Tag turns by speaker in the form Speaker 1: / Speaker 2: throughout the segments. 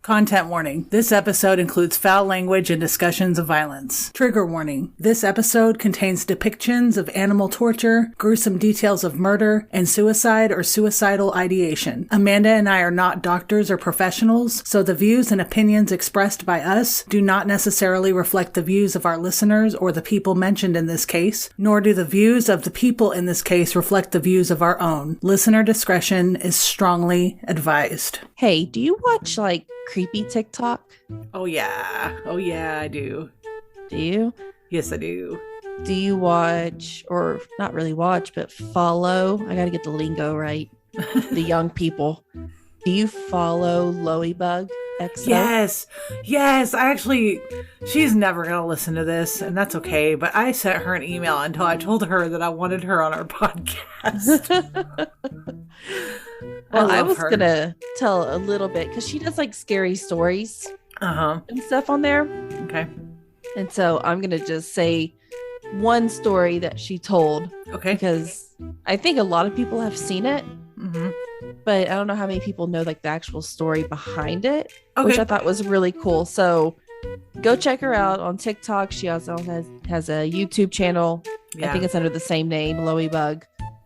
Speaker 1: Content warning. This episode includes foul language and discussions of violence. Trigger warning. This episode contains depictions of animal torture, gruesome details of murder, and suicide or suicidal ideation. Amanda and I are not doctors or professionals, so the views and opinions expressed by us do not necessarily reflect the views of our listeners or the people mentioned in this case, nor do the views of the people in this case reflect the views of our own. Listener discretion is strongly advised.
Speaker 2: Hey, do you watch, creepy TikTok?
Speaker 1: Oh yeah, I do.
Speaker 2: Do you?
Speaker 1: Yes, I do.
Speaker 2: Do you watch, or not really watch, but follow? I gotta get the lingo right. The young people. Do you follow Loeybug XO? Yes. She's never gonna listen to this, and that's okay. But I sent her an email until I told her that I wanted her on our podcast. Well, I was going to tell a little bit because she does scary stories and stuff on there.
Speaker 1: Okay.
Speaker 2: And so I'm going to just say one story that she told.
Speaker 1: Okay.
Speaker 2: Because I think a lot of people have seen it.
Speaker 1: Mm-hmm.
Speaker 2: But I don't know how many people know the actual story behind it,
Speaker 1: okay.
Speaker 2: Which I thought was really cool. So go check her out on TikTok. She also has a YouTube channel. Yeah. I think it's under the same name, Loeybug.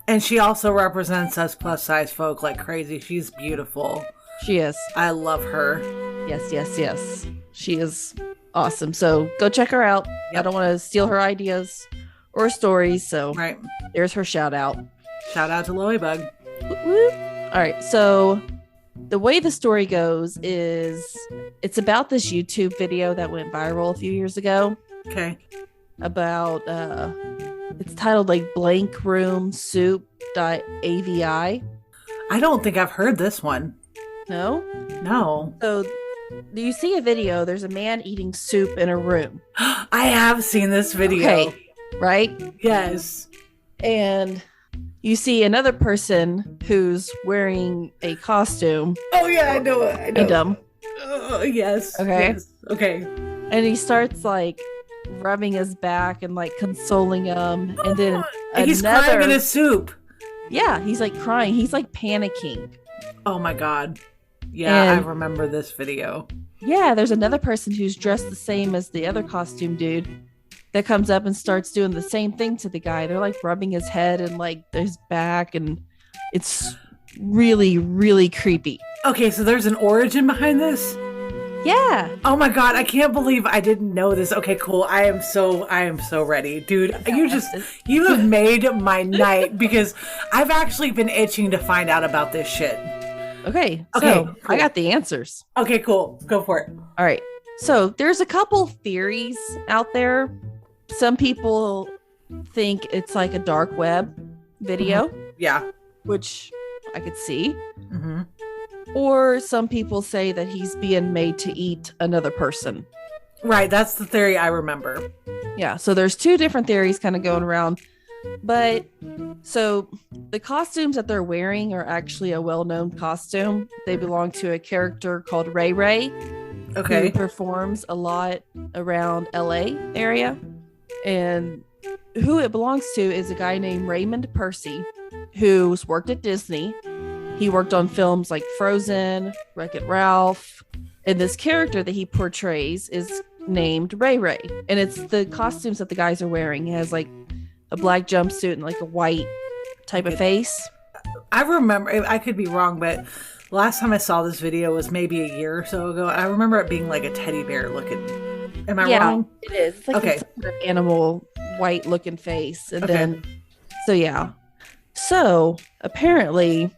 Speaker 1: And she also represents us plus size folk like crazy. She's beautiful.
Speaker 2: She is.
Speaker 1: I love her.
Speaker 2: Yes. She is awesome. So go check her out. Yep. I don't want to steal her ideas or stories. So
Speaker 1: right.
Speaker 2: There's her shout out.
Speaker 1: Shout out to Loeybug.
Speaker 2: All right. So the way the story goes is it's about this YouTube video that went viral a few years ago.
Speaker 1: Okay.
Speaker 2: About it's titled Blank Room Soup.avi.
Speaker 1: I don't think I've heard this one.
Speaker 2: No?
Speaker 1: So
Speaker 2: do you see a video? There's a man eating soup in a room.
Speaker 1: I have seen this video.
Speaker 2: Okay, right?
Speaker 1: Yes.
Speaker 2: And you see another person who's wearing a costume.
Speaker 1: Oh yeah, I know it. I know. Yes.
Speaker 2: Okay.
Speaker 1: Yes. Okay.
Speaker 2: And he starts rubbing his back and consoling him, and then
Speaker 1: he's crying in his soup.
Speaker 2: Yeah, he's crying. He's panicking.
Speaker 1: Oh my god. Yeah, I remember this video.
Speaker 2: Yeah, there's another person who's dressed the same as the other costume dude that comes up and starts doing the same thing to the guy. They're rubbing his head and his back, and it's really, really creepy. Okay,
Speaker 1: so there's an origin behind this?
Speaker 2: Yeah.
Speaker 1: Oh my god, I can't believe I didn't know this. Okay, cool. I am so ready. Dude, you have made my night because I've actually been itching to find out about this shit.
Speaker 2: Okay, so cool. I got the answers.
Speaker 1: Okay, cool. Go for it.
Speaker 2: All right. So there's a couple theories out there. Some people think it's a dark web video.
Speaker 1: Mm-hmm. Yeah.
Speaker 2: Which I could see.
Speaker 1: Mm-hmm.
Speaker 2: Or some people say that he's being made to eat another person.
Speaker 1: Right, that's the theory I remember.
Speaker 2: Yeah, so there's two different theories kind of going around. But, so, the costumes that they're wearing are actually a well-known costume. They belong to a character called Ray Ray.
Speaker 1: Okay.
Speaker 2: Who performs a lot around LA area. And who it belongs to is a guy named Raymond Percy, who's worked at Disney. He worked on films like Frozen, Wreck-It Ralph, and this character that he portrays is named Ray Ray. And it's the costumes that the guys are wearing. He has a black jumpsuit and a white type of face.
Speaker 1: I remember, I could be wrong, but last time I saw this video was maybe a year or so ago. I remember it being a teddy bear looking. Am I wrong?
Speaker 2: It is. It's okay. An animal white looking face. And then, so yeah. So apparently,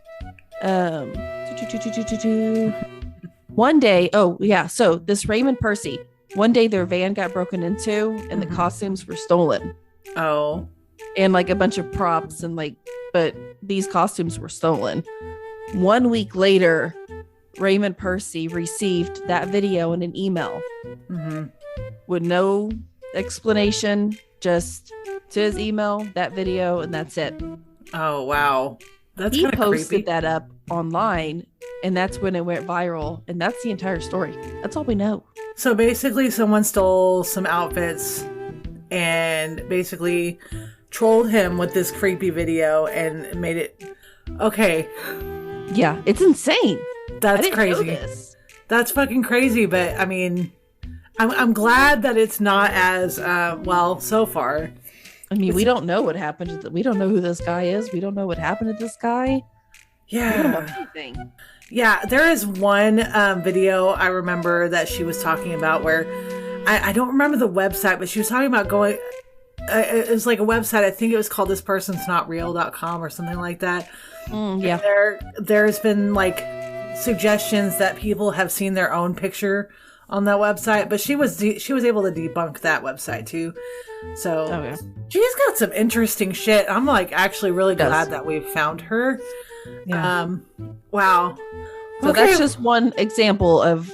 Speaker 2: one day, so this Raymond Percy, one day their van got broken into and the costumes were stolen.
Speaker 1: Oh.
Speaker 2: And a bunch of props and but these costumes were stolen. 1 week later, Raymond Percy received that video in an email with no explanation, just to his email, that video, and that's it.
Speaker 1: Oh, wow. That's
Speaker 2: he posted
Speaker 1: creepy.
Speaker 2: that up online, and that's when it went viral, and that's the entire story. That's all we know.
Speaker 1: So basically someone stole some outfits and basically trolled him with this creepy video and made it okay.
Speaker 2: Yeah, it's insane.
Speaker 1: That's
Speaker 2: I didn't
Speaker 1: crazy.
Speaker 2: know this.
Speaker 1: That's fucking crazy. But I mean, I'm glad that it's not as well so far.
Speaker 2: I mean, we don't know what happened. We don't know who this guy is. We don't know what happened to this guy.
Speaker 1: Yeah.
Speaker 2: We don't know anything.
Speaker 1: Yeah, there is one video I remember that she was talking about where I don't remember the website, but she was talking about going. It was like a website. I think it was called thispersonsnotreal.com or something like that.
Speaker 2: Yeah.
Speaker 1: There's been like suggestions that people have seen their own picture on that website, but she was able to debunk that website too. So she's got some interesting shit. I'm like actually really glad that we found her. Yeah. Wow.
Speaker 2: So that's just one example of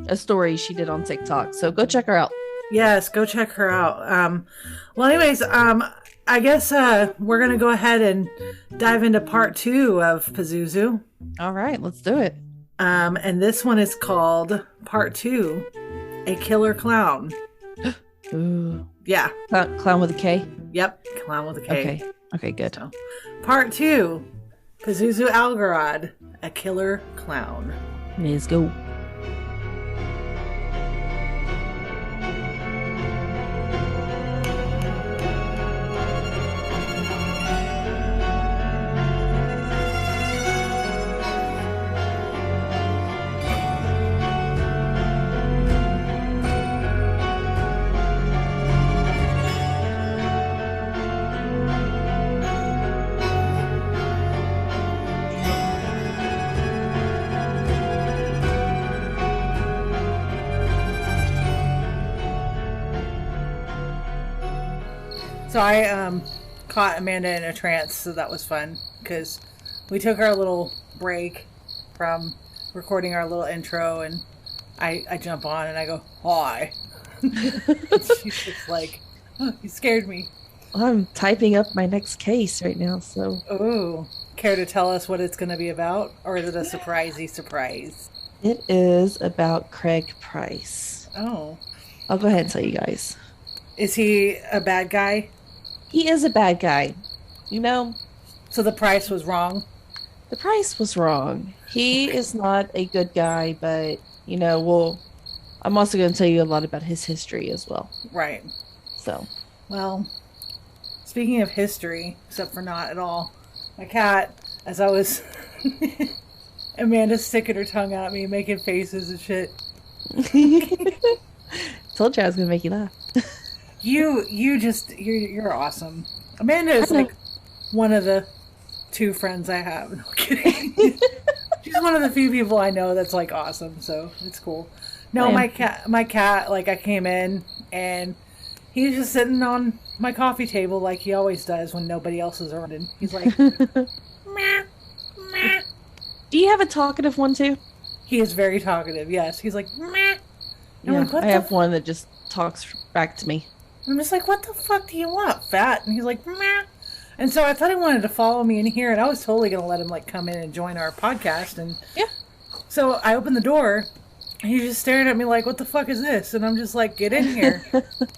Speaker 2: a story she did on TikTok. So go check her out.
Speaker 1: Yes, go check her out. Well, anyways, I guess we're gonna go ahead and dive into part 2 of Pazuzu.
Speaker 2: All right, let's do it.
Speaker 1: And this one is called Part 2, A Killer Clown.
Speaker 2: Ooh.
Speaker 1: Yeah.
Speaker 2: Clown with a K?
Speaker 1: Yep, Clown with a K.
Speaker 2: Okay, good.
Speaker 1: So, part 2, Pazuzu Algarad, A Killer Clown.
Speaker 2: Let's go.
Speaker 1: So I caught Amanda in a trance, so that was fun because we took our little break from recording our little intro, and I jump on and I go, hi. She's just like, oh, you scared me.
Speaker 2: I'm typing up my next case right now, so.
Speaker 1: Ooh. Care to tell us what it's going to be about? Or is it a surprisey surprise?
Speaker 2: It is about Craig Price.
Speaker 1: Oh.
Speaker 2: I'll go ahead and tell you guys.
Speaker 1: Is he a bad guy?
Speaker 2: He is a bad guy. You know?
Speaker 1: So the price was wrong?
Speaker 2: The price was wrong. He is not a good guy, but, you know, I'm also going to tell you a lot about his history as well.
Speaker 1: Right.
Speaker 2: So.
Speaker 1: Well, speaking of history, except for not at all, my cat, as I was... Amanda's sticking her tongue at me, making faces and shit.
Speaker 2: Told you I was going to make you laugh.
Speaker 1: You're awesome. Amanda is like one of the 2 friends I have. No kidding. She's one of the few people I know that's like awesome, so it's cool. No, my cat, like I came in and he's just sitting on my coffee table like he always does when nobody else is around, and he's like, meh, meh.
Speaker 2: Do you have a talkative one too?
Speaker 1: He is very talkative, yes. He's like, meh.
Speaker 2: Yeah, like, I have one that just talks back to me.
Speaker 1: I'm just like, what the fuck do you want, fat? And he's like, meh. And so I thought he wanted to follow me in here, and I was totally going to let him like come in and join our podcast. And
Speaker 2: yeah.
Speaker 1: So I opened the door, and he's just staring at me like, what the fuck is this? And I'm just like, get in here.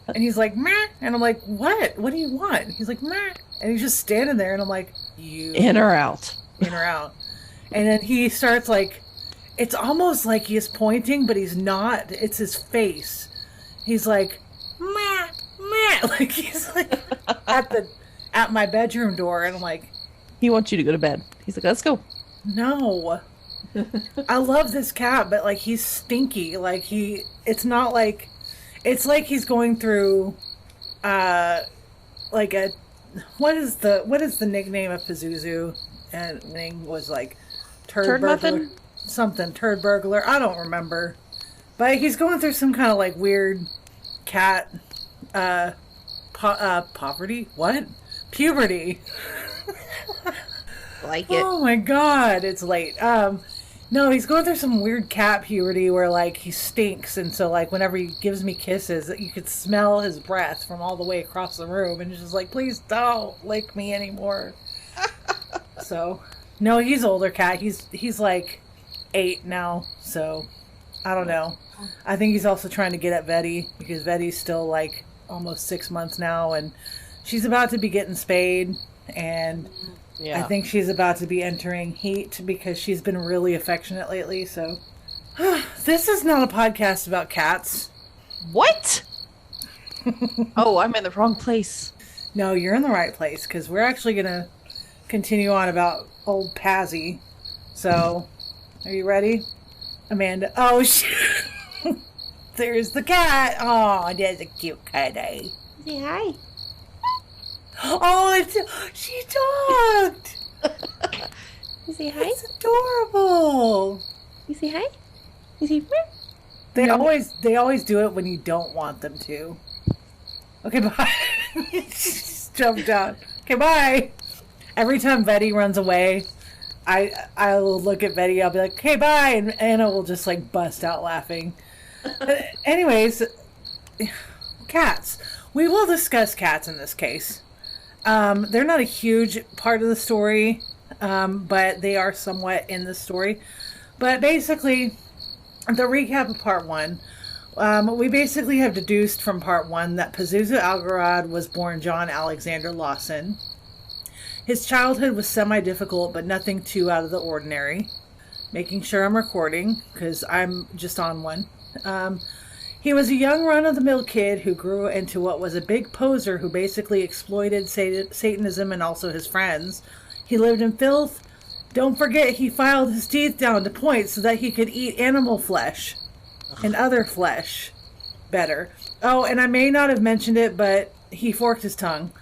Speaker 1: And he's like, meh. And I'm like, what? What do you want? He's like, meh. And he's just standing there, and I'm like, you.
Speaker 2: In or out?
Speaker 1: In or out. And then he starts like, it's almost like he's pointing, but he's not. It's his face. He's like, meh, meh. Like he's like at my bedroom door, and I'm like,
Speaker 2: he wants you to go to bed. He's like, let's go.
Speaker 1: No. I love this cat, but like he's stinky. Like it's not like, it's like he's going through like a, what is the nickname of Pazuzu? And name was like turd burglar. Muffin? Something, turd burglar. I don't remember. But he's going through some kind of like weird cat poverty? What? Puberty.
Speaker 2: Like it.
Speaker 1: Oh my god, it's late. No, he's going through some weird cat puberty where like he stinks, and so like whenever he gives me kisses, you could smell his breath from all the way across the room, and he's just like, please don't lick me anymore. So, no, he's older cat. He's like 8 now, so I don't know. I think he's also trying to get at Vetty because Vetty's still like almost 6 months now, and she's about to be getting spayed, and I think she's about to be entering heat because she's been really affectionate lately. So This is not a podcast about cats.
Speaker 2: What? Oh, I'm in the wrong place.
Speaker 1: No, you're in the right place, because we're actually going to continue on about old Pazzy. So, are you ready? Amanda. Oh, shit. There's the cat. Oh, that's a cute kitty.
Speaker 2: Say hi.
Speaker 1: Oh, she talked.
Speaker 2: You say hi?
Speaker 1: It's adorable.
Speaker 2: You say hi? You say hi?
Speaker 1: They always do it when you don't want them to. Okay, bye. She just jumped out. Okay, bye. Every time Betty runs away, I'll look at Betty. I'll be like, okay, bye, and Anna will just like bust out laughing. Anyways, cats. We will discuss cats in this case. They're not a huge part of the story, but they are somewhat in the story. But basically, the recap of part 1, we basically have deduced from part 1 that Pazuzu Algarad was born John Alexander Lawson. His childhood was semi-difficult, but nothing too out of the ordinary. Making sure I'm recording, because I'm just on one. He was a young run-of-the-mill kid who grew into what was a big poser who basically exploited Satanism and also his friends. He lived in filth. Don't forget, he filed his teeth down to points so that he could eat animal flesh and other flesh better. Oh, and I may not have mentioned it, but he forked his tongue.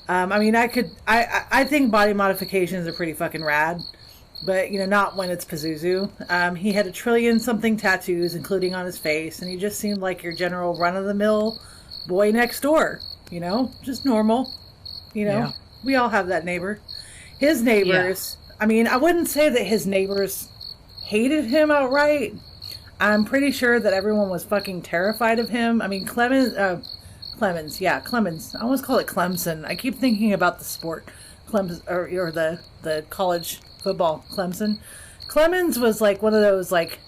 Speaker 1: I think body modifications are pretty fucking rad. But, not when it's Pazuzu. He had 1 trillion something tattoos, including on his face, and he just seemed like your general run-of-the-mill boy next door. Just normal.
Speaker 2: Yeah.
Speaker 1: We all have that neighbor. His neighbors, yeah. I wouldn't say that his neighbors hated him outright. I'm pretty sure that everyone was fucking terrified of him. Clemens. I almost call it Clemson. I keep thinking about the sport. Clemson, or the college football, Clemson. Clemens was like one of those like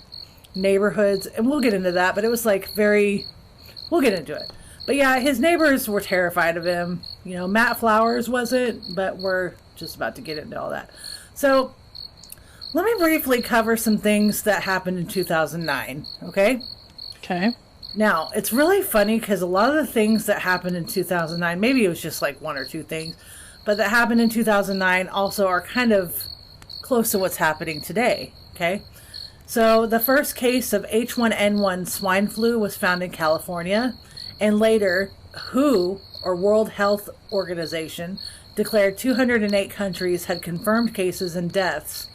Speaker 1: neighborhoods, and we'll get into that, but it was like we'll get into it. But yeah, his neighbors were terrified of him. Matt Flowers wasn't, but we're just about to get into all that. So let me briefly cover some things that happened in 2009, okay?
Speaker 2: Okay.
Speaker 1: Now, it's really funny because a lot of the things that happened in 2009, maybe it was just like 1 or 2 things, but that happened in 2009 also are kind of close to what's happening today, okay? So the first case of H1N1 swine flu was found in California, and later WHO, or World Health Organization, declared 208 countries had confirmed cases and deaths.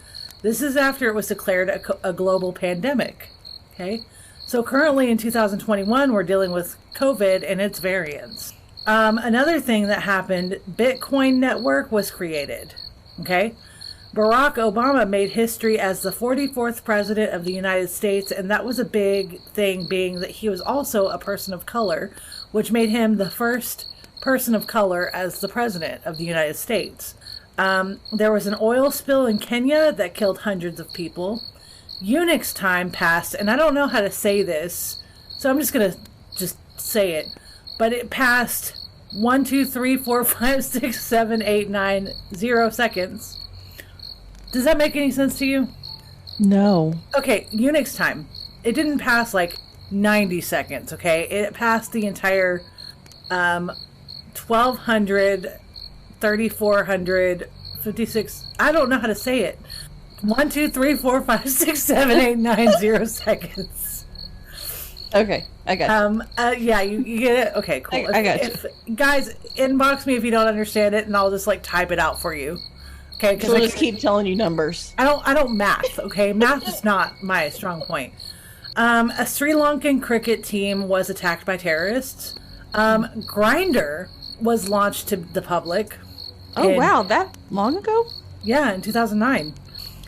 Speaker 1: This is after it was declared a global pandemic, okay? So currently in 2021, we're dealing with COVID and its variants. Another thing that happened, Bitcoin network was created, okay? Barack Obama made history as the 44th president of the United States, and that was a big thing, being that he was also a person of color, which made him the first person of color as the president of the United States. There was an oil spill in Kenya that killed hundreds of people. Unix time passed, and I don't know how to say this, so I'm just going to just say it, but it passed 1, 2, 3, 4, 5, 6, 7, 8, 9, 0 seconds. Does that make any sense to you?
Speaker 2: No.
Speaker 1: Okay, Unix time. It didn't pass like 90 seconds, okay? It passed the entire 1200, 3400, 56. I don't know how to say it. 1, 2, 3, 4, 5, 6, 7, 8, 9, 0 seconds.
Speaker 2: Okay, I got
Speaker 1: you. You get it? Okay, cool.
Speaker 2: I got you.
Speaker 1: Guys, inbox me if you don't understand it, and I'll just like type it out for you. Okay,
Speaker 2: because we'll just keep telling you numbers.
Speaker 1: I don't math, okay? Math is not my strong point. A Sri Lankan cricket team was attacked by terrorists. Grindr was launched to the public.
Speaker 2: Oh, wow, that long ago?
Speaker 1: Yeah, in 2009.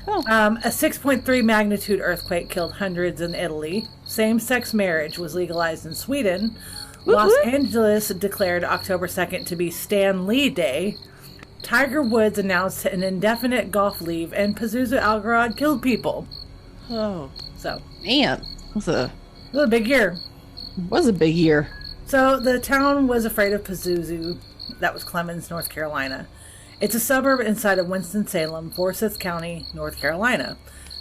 Speaker 2: Oh.
Speaker 1: A 6.3 magnitude earthquake killed hundreds in Italy. Same-sex marriage was legalized in Sweden. Los Angeles declared October 2nd to be Stan Lee Day. Tiger Woods announced an indefinite golf leave, and Pazuzu Algarad killed people.
Speaker 2: Oh.
Speaker 1: So.
Speaker 2: Man. It was a
Speaker 1: big year.
Speaker 2: It was a big year.
Speaker 1: So, the town was afraid of Pazuzu. That was Clemens, North Carolina. It's a suburb inside of Winston-Salem, Forsyth County, North Carolina.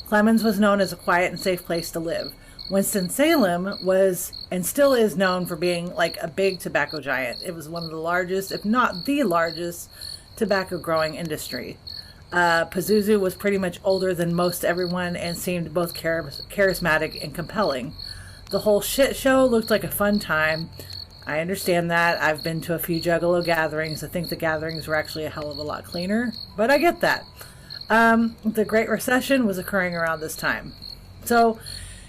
Speaker 1: Clemens was known as a quiet and safe place to live. Winston-Salem was and still is known for being like a big tobacco giant. It was one of the largest, if not the largest, tobacco growing industry. Pazuzu was pretty much older than most everyone and seemed both charismatic and compelling. The whole shit show looked like a fun time. I understand that. I've been to a few Juggalo gatherings. I think the gatherings were actually a hell of a lot cleaner, but I get that. The Great Recession was occurring around this time. So,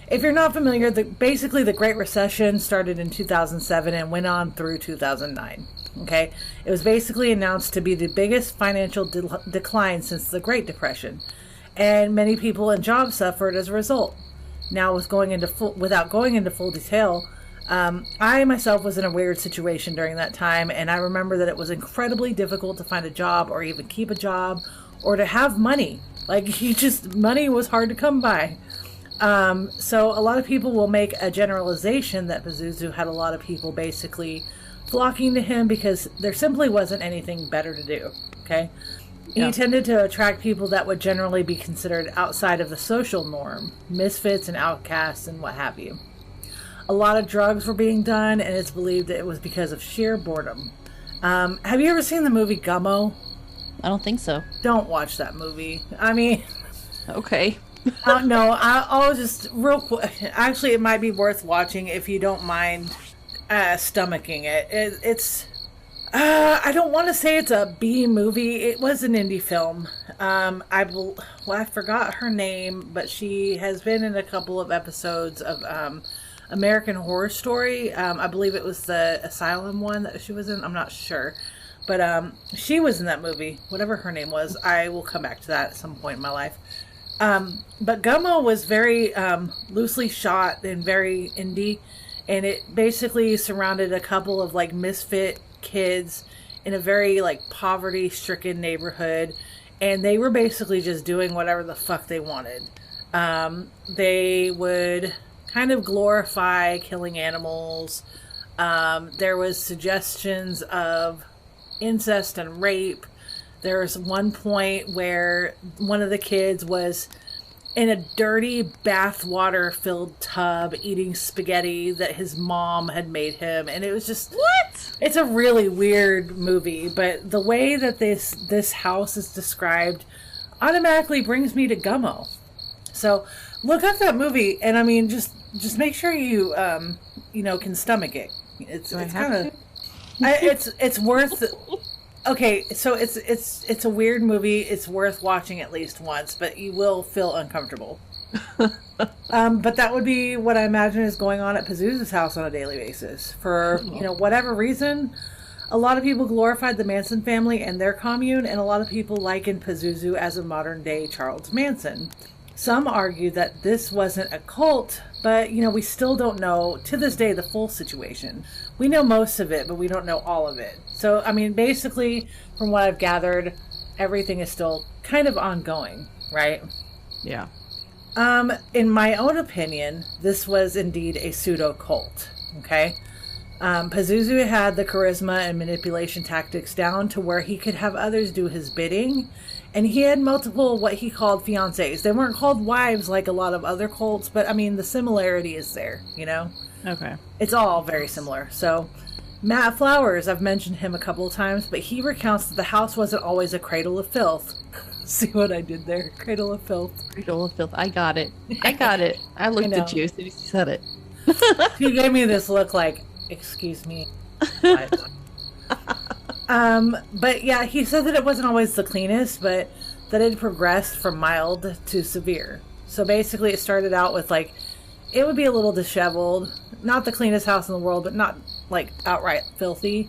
Speaker 1: if you're not familiar, basically the Great Recession started in 2007 and went on through 2009. Okay? It was basically announced to be the biggest financial decline since the Great Depression, and many people and jobs suffered as a result. Now, without going into full detail, I myself was in a weird situation during that time, and I remember that it was incredibly difficult to find a job or even keep a job or to have money. Like, money was hard to come by. So a lot of people will make a generalization that Pazuzu had a lot of people basically flocking to him because there simply wasn't anything better to do. Okay? Yeah. He tended to attract people that would generally be considered outside of the social norm, misfits and outcasts and what have you. A lot of drugs were being done, and it's believed that it was because of sheer boredom. Have you ever seen the movie Gummo?
Speaker 2: I don't think so.
Speaker 1: Don't watch that movie. I mean...
Speaker 2: Okay.
Speaker 1: No, I'll just real quick. Actually, it might be worth watching if you don't mind stomaching it. It's... I don't want to say it's a B movie. It was an indie film. I forgot her name, but she has been in a couple of episodes of... American Horror Story. I believe it was the Asylum one that she was in. I'm not sure. But she was in that movie. Whatever her name was. I will come back to that at some point in my life. But Gummo was very loosely shot and very indie. And it basically surrounded a couple of like misfit kids in a very like poverty-stricken neighborhood. And they were basically just doing whatever the fuck they wanted. They would... kind of glorify killing animals. There was suggestions of incest and rape. There was one point where one of the kids was in a dirty bathwater filled tub eating spaghetti that his mom had made him, and it was just...
Speaker 2: What?
Speaker 1: It's a really weird movie, but the way that this house is described automatically brings me to Gummo. So look up that movie, and I mean, just make sure you can stomach it. It's kind of it's worth. Okay, so it's a weird movie. It's worth watching at least once, but you will feel uncomfortable. But that would be what I imagine is going on at Pazuzu's house on a daily basis. For whatever reason, a lot of people glorified the Manson family and their commune, and a lot of people likened Pazuzu as a modern day Charles Manson. Some argue that this wasn't a cult, but, we still don't know, to this day, the full situation. We know most of it, but we don't know all of it. So, I mean, basically, from what I've gathered, everything is still kind of ongoing, right?
Speaker 2: Yeah.
Speaker 1: In my own opinion, this was indeed a pseudo-cult, okay? Pazuzu had the charisma and manipulation tactics down to where he could have others do his bidding, and he had multiple what he called fiancés. They weren't called wives like a lot of other cults, but I mean, the similarity is there,
Speaker 2: Okay.
Speaker 1: It's all very similar. So, Matt Flowers, I've mentioned him a couple of times, but he recounts that the house wasn't always a cradle of filth. See what I did there? Cradle of filth.
Speaker 2: Cradle of filth. I got it. I looked at you as soon as you said it.
Speaker 1: He gave me this look like, excuse me. But yeah, he said that it wasn't always the cleanest, but that it progressed from mild to severe. So basically it started out with like, it would be a little disheveled, not the cleanest house in the world, but not like outright filthy.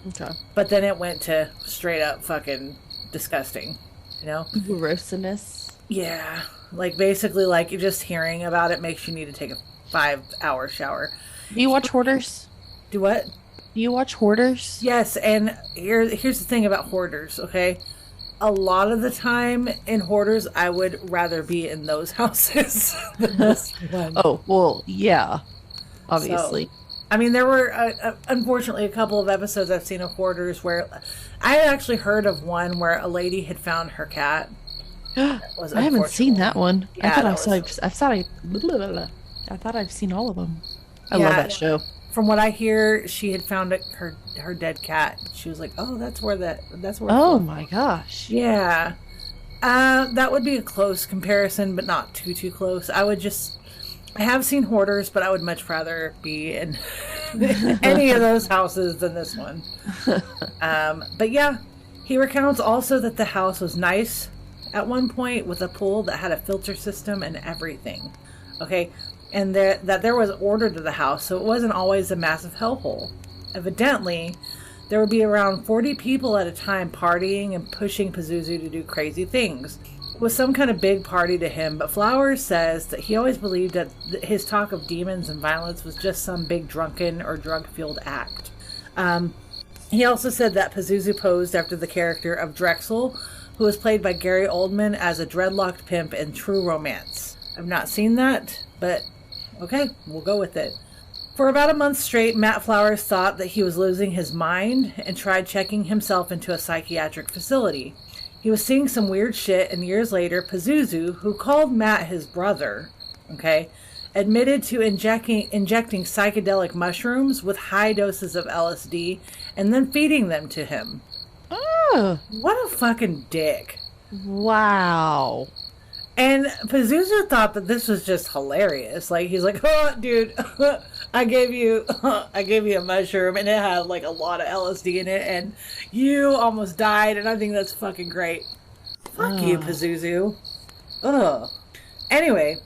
Speaker 2: Okay.
Speaker 1: But then it went to straight up fucking disgusting,
Speaker 2: Grossiness.
Speaker 1: Yeah. Like basically like just hearing about it makes you need to take a 5-hour shower.
Speaker 2: Do you watch Hoarders?
Speaker 1: Do what?
Speaker 2: Do you watch Hoarders?
Speaker 1: Yes, and here's the thing about Hoarders, okay? A lot of the time in Hoarders, I would rather be in those houses than this one.
Speaker 2: Oh, well, yeah. Obviously.
Speaker 1: So, I mean, there were, unfortunately, a couple of episodes I've seen of Hoarders where I had actually heard of one where a lady had found her cat.
Speaker 2: I haven't seen that one.
Speaker 1: Yeah,
Speaker 2: I thought I saw. Blah, blah, blah. I thought I've seen all of them. I love that show.
Speaker 1: From what I hear, she had found her dead cat. She was like, "Oh, that's where."
Speaker 2: Oh my gosh!
Speaker 1: Yeah, that would be a close comparison, but not too close. I have seen Hoarders, but I would much rather be in any of those houses than this one. But yeah, he recounts also that the house was nice at one point with a pool that had a filter system and everything. Okay. And that there was order to the house, so it wasn't always a massive hellhole. Evidently, there would be around 40 people at a time partying and pushing Pazuzu to do crazy things. It was some kind of big party to him, but Flowers says that he always believed that his talk of demons and violence was just some big drunken or drug-fueled act. He also said that Pazuzu posed after the character of Drexel, who was played by Gary Oldman as a dreadlocked pimp in True Romance. I've not seen that, but okay, we'll go with it. For about a month straight, Matt Flowers thought that he was losing his mind and tried checking himself into a psychiatric facility. He was seeing some weird shit, and years later, Pazuzu, who called Matt his brother, admitted to injecting psychedelic mushrooms with high doses of LSD and then feeding them to him.
Speaker 2: Oh.
Speaker 1: What a fucking dick.
Speaker 2: Wow.
Speaker 1: And Pazuzu thought that this was just hilarious. Like, he's like, "Oh, dude, I gave you a mushroom and it had like a lot of LSD in it and you almost died and I think that's fucking great." Fuck you, Pazuzu. Ugh. Anyway,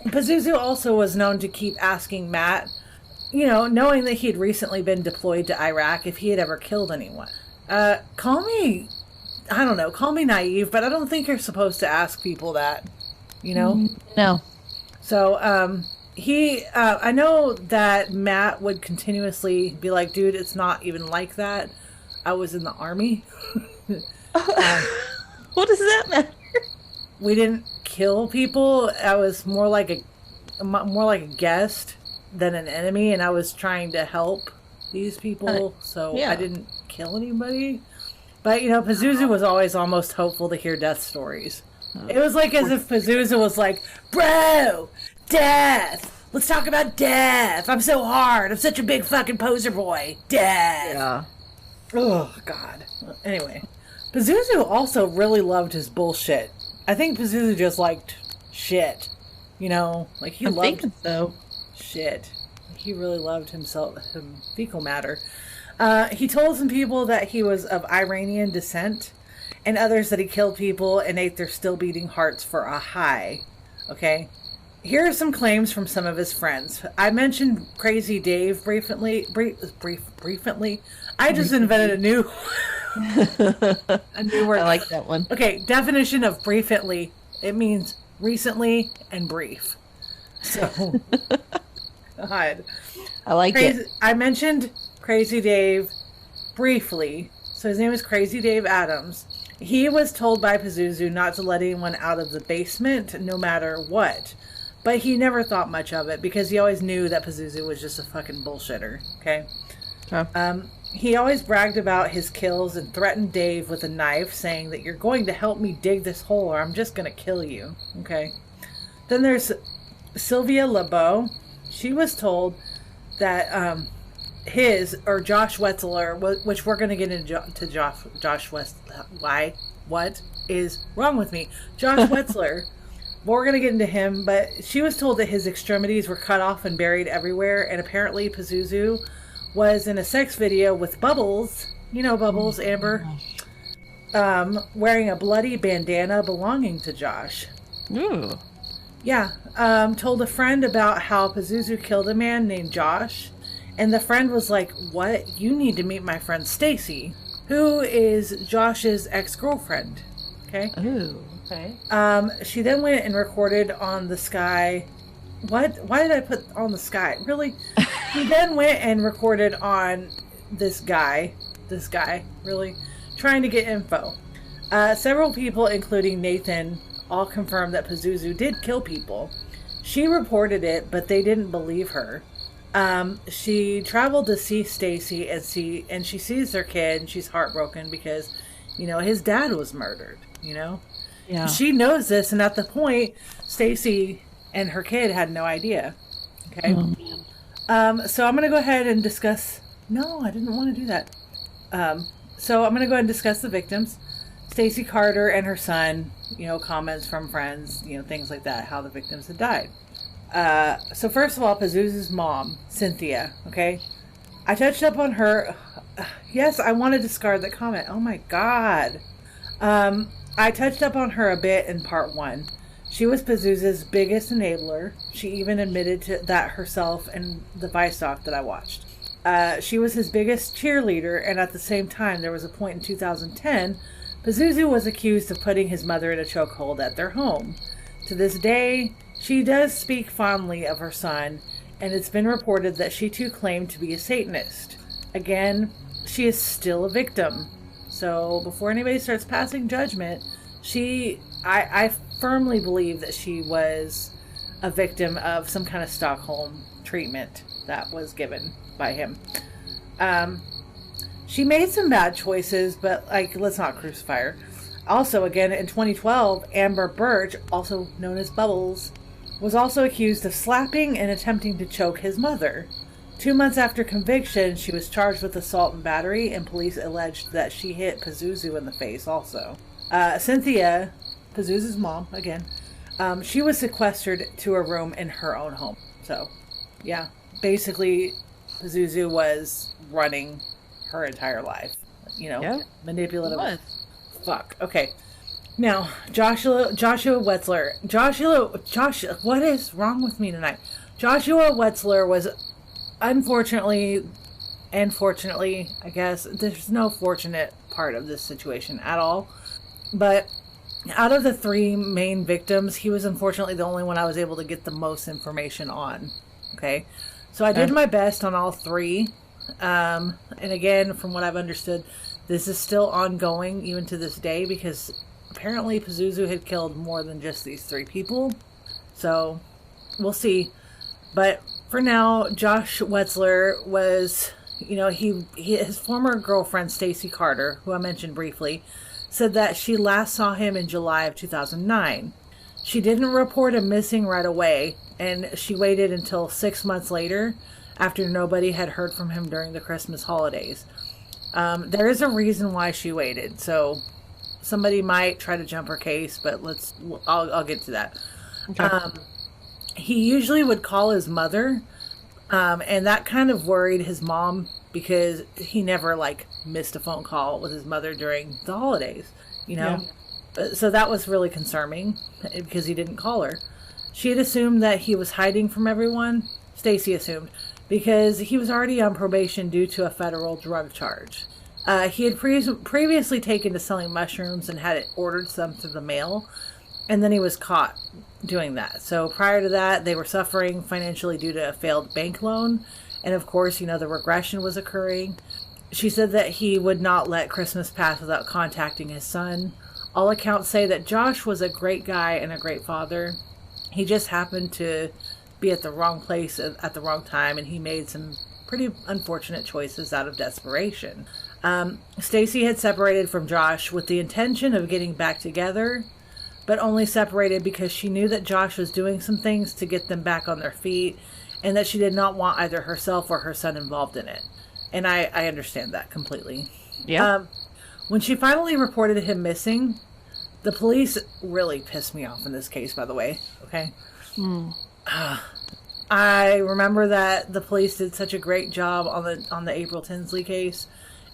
Speaker 1: Pazuzu also was known to keep asking Matt, knowing that he had recently been deployed to Iraq, if he had ever killed anyone. Call me naive, but I don't think you're supposed to ask people that,
Speaker 2: No.
Speaker 1: So, I know that Matt would continuously be like, "Dude, it's not even like that. I was in the Army."
Speaker 2: What does that matter?
Speaker 1: We didn't kill people. I was more like a guest than an enemy, and I was trying to help these people, I didn't kill anybody. But, Pazuzu was always almost hopeful to hear death stories. It was like as if Pazuzu was like, "Bro, death! Let's talk about death! I'm so hard! I'm such a big fucking poser boy! Death!"
Speaker 2: Yeah.
Speaker 1: Oh, God. Anyway, Pazuzu also really loved his bullshit. I think Pazuzu just liked shit. He loved shit. He really loved some fecal matter. He told some people that he was of Iranian descent, and others that he killed people and ate their still beating hearts for a high. Okay? Here are some claims from some of his friends. I mentioned Crazy Dave briefly. I just invented a new word.
Speaker 2: I like that one.
Speaker 1: Okay, definition of briefly. It means recently and brief. So, God.
Speaker 2: I like it.
Speaker 1: I mentioned Crazy Dave briefly. So his name is Crazy Dave Adams. He was told by Pazuzu not to let anyone out of the basement no matter what. But he never thought much of it because he always knew that Pazuzu was just a fucking bullshitter. Okay? He always bragged about his kills and threatened Dave with a knife, saying that "You're going to help me dig this hole or I'm just going to kill you." Okay? Then there's Sylvia LeBeau. She was told that Josh Wetzler, which we're going to get into Josh Wetzler. What is wrong with me? Josh Wetzler. We're going to get into him, but she was told that his extremities were cut off and buried everywhere, and apparently Pazuzu was in a sex video with Bubbles. Bubbles, Amber. Wearing a bloody bandana belonging to Josh.
Speaker 2: Ooh.
Speaker 1: Yeah. Told a friend about how Pazuzu killed a man named Josh. And the friend was like, "What? You need to meet my friend Stacy, who is Josh's ex-girlfriend." Okay?
Speaker 2: Ooh, okay.
Speaker 1: She then went and recorded on the sky. What? Why did I put on the sky? Really? He then went and recorded on this guy, really, trying to get info. Several people, including Nathan, all confirmed that Pazuzu did kill people. She reported it, but they didn't believe her. She traveled to see Stacy and she sees their kid and she's heartbroken because, his dad was murdered,
Speaker 2: Yeah.
Speaker 1: She knows this, and at the point, Stacy and her kid had no idea. Okay. So I'm going to go ahead and discuss... No, I didn't want to do that. So I'm going to go ahead and discuss the victims. Stacy Carter and her son, comments from friends, things like that, how the victims had died. So first of all, Pazuzu's mom, Cynthia, okay? I touched up on her. Yes, I want to discard that comment. Oh my God. I touched up on her a bit in part 1. She was Pazuzu's biggest enabler. She even admitted to that herself in the Vice doc that I watched. She was his biggest cheerleader, and at the same time, there was a point in 2010, Pazuzu was accused of putting his mother in a chokehold at their home. To this day, she does speak fondly of her son, and it's been reported that she too claimed to be a Satanist. Again, she is still a victim. So before anybody starts passing judgment, I firmly believe that she was a victim of some kind of Stockholm treatment that was given by him. She made some bad choices, but let's not crucify her. Also, again, in 2012, Amber Birch, also known as Bubbles, was also accused of slapping and attempting to choke his mother. 2 months after conviction, she was charged with assault and battery, and police alleged that she hit Pazuzu in the face also. Cynthia, Pazuzu's mom, again, she was sequestered to a room in her own home. So, yeah, basically, Pazuzu was running her entire life. Manipulative. Fuck. Okay. Now, Joshua Wetzler. Joshua, what is wrong with me tonight? Joshua Wetzler was unfortunately, and fortunately, I guess, there's no fortunate part of this situation at all. But out of the 3 main victims, he was unfortunately the only one I was able to get the most information on. Okay. So I did my best on all 3. And again, from what I've understood, this is still ongoing even to this day because apparently Pazuzu had killed more than just these 3 people. So we'll see. But for now, Josh Wetzler was, his former girlfriend, Stacy Carter, who I mentioned briefly, said that she last saw him in July of 2009. She didn't report him missing right away, and she waited until 6 months later after nobody had heard from him during the Christmas holidays. There is a reason why she waited, so somebody might try to jump her case, but I'll get to that. Okay. He usually would call his mother, and that kind of worried his mom because he never missed a phone call with his mother during the holidays, Yeah. So that was really concerning because he didn't call her. She had assumed that he was hiding from everyone. Stacy assumed because he was already on probation due to a federal drug charge. He had previously taken to selling mushrooms and had ordered some through the mail, and then he was caught doing that. So prior to that, they were suffering financially due to a failed bank loan, and of course, the regression was occurring. She said that he would not let Christmas pass without contacting his son. All accounts say that Josh was a great guy and a great father. He just happened to be at the wrong place at the wrong time, and he made some pretty unfortunate choices out of desperation. Stacy had separated from Josh with the intention of getting back together, but only separated because she knew that Josh was doing some things to get them back on their feet, and that she did not want either herself or her son involved in it. And I understand that completely. Yeah. When she finally reported him missing, the police really pissed me off in this case, by the way. Okay. I remember that the police did such a great job on the April Tinsley case.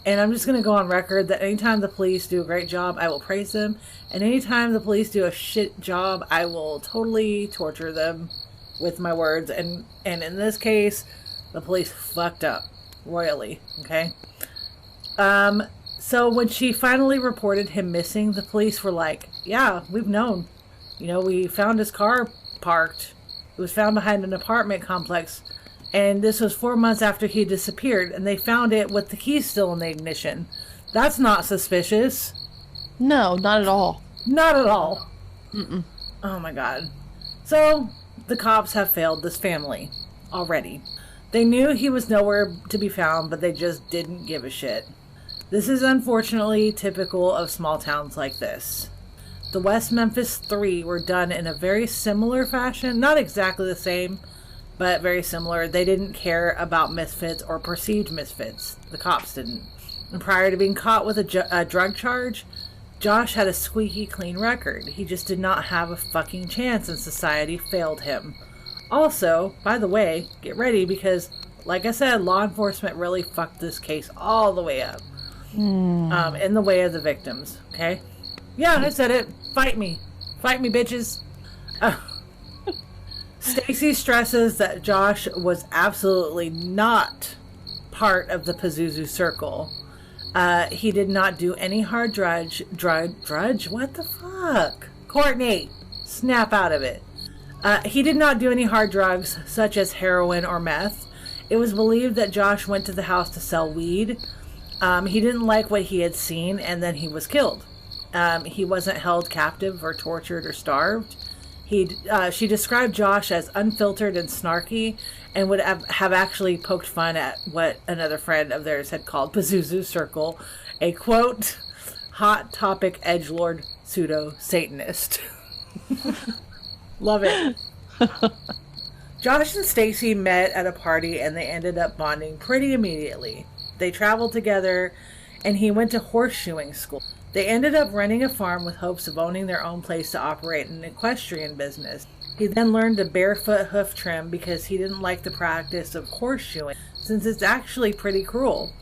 Speaker 1: And I'm just going to go on record that anytime the police do a great job, I will praise them. And anytime the police do a shit job, I will totally torture them with my words. And in this case, the police fucked up royally. Okay. So when she finally reported him missing, the police were like, yeah, we've known. We found his car parked. It was found behind an apartment complex. And this was 4 months after he disappeared. And they found it with the keys still in the ignition. That's not suspicious.
Speaker 2: No, not at all.
Speaker 1: Not at all. Mm-mm. Oh my God. So the cops have failed this family already. They knew he was nowhere to be found, but they just didn't give a shit. This is unfortunately typical of small towns like this. The West Memphis 3 were done in a very similar fashion. Not exactly the same, but very similar. They didn't care about misfits or perceived misfits. The cops didn't. And prior to being caught with a drug charge, Josh had a squeaky clean record. He just did not have a fucking chance, and society failed him. Also, by the way, get ready because, like I said, law enforcement really fucked this case all the way up. In the way of the victims, okay? Yeah, I said it. Fight me. Fight me, bitches. Stacy stresses that Josh was absolutely not part of the Pazuzu circle. He did not do any hard drudge? What the fuck? Courtney, snap out of it. He did not do any hard drugs, such as heroin or meth. It was believed that Josh went to the house to sell weed. He didn't like what he had seen, and then he was killed. He wasn't held captive or tortured or starved. She described Josh as unfiltered and snarky, and would have actually poked fun at what another friend of theirs had called Pazuzu Circle, a quote, hot topic edgelord pseudo-Satanist. Love it. Josh and Stacy met at a party, and they ended up bonding pretty immediately. They traveled together, and he went to horseshoeing school. They ended up renting a farm with hopes of owning their own place to operate an equestrian business. He then learned to barefoot hoof trim because he didn't like the practice of horseshoeing, since it's actually pretty cruel.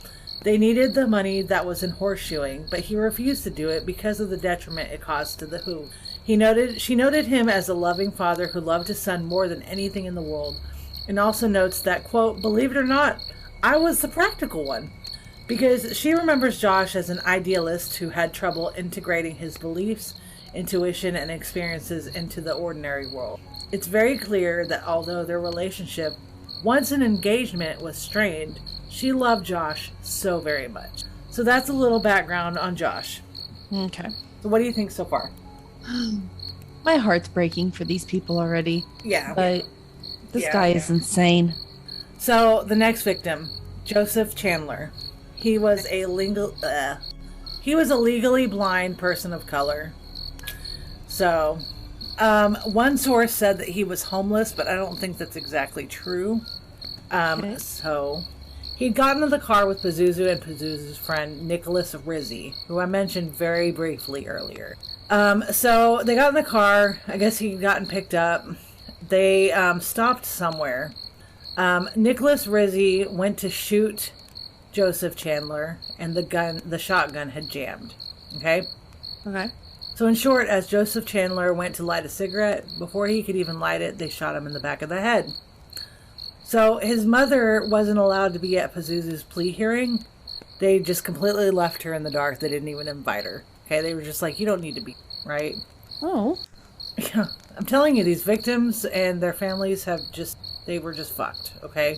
Speaker 1: They needed the money that was in horseshoeing, but he refused to do it because of the detriment it caused to the hoof. She noted him as a loving father who loved his son more than anything in the world, and also notes that, quote, believe it or not, I was the practical one. Because she remembers Josh as an idealist who had trouble integrating his beliefs, intuition, and experiences into the ordinary world. It's very clear that although their relationship, once an engagement, was strained, she loved Josh so very much. So that's a little background on Josh.
Speaker 2: Okay.
Speaker 1: So what do you think so far?
Speaker 2: My heart's breaking for these people already.
Speaker 1: Yeah.
Speaker 2: But this guy is insane.
Speaker 1: So the next victim, Joseph Chandler. He was a legally blind person of color. So, one source said that he was homeless, but I don't think that's exactly true. So, he'd gotten in the car with Pazuzu and Pazuzu's friend, Nicholas Rizzi, who I mentioned very briefly earlier. So, they got in the car. I guess he'd gotten picked up. They stopped somewhere. Nicholas Rizzi went to shoot Joseph Chandler, and the shotgun had jammed. Okay? So in short, as Joseph Chandler went to light a cigarette, before he could even light it, they shot him in the back of the head. So his mother wasn't allowed to be at Pazuzu's plea hearing. They just completely left her in the dark. They didn't even invite her. Okay? They were just like, you don't need to be, right?
Speaker 2: Oh.
Speaker 1: Yeah. I'm telling you, these victims and their families they were just fucked. Okay?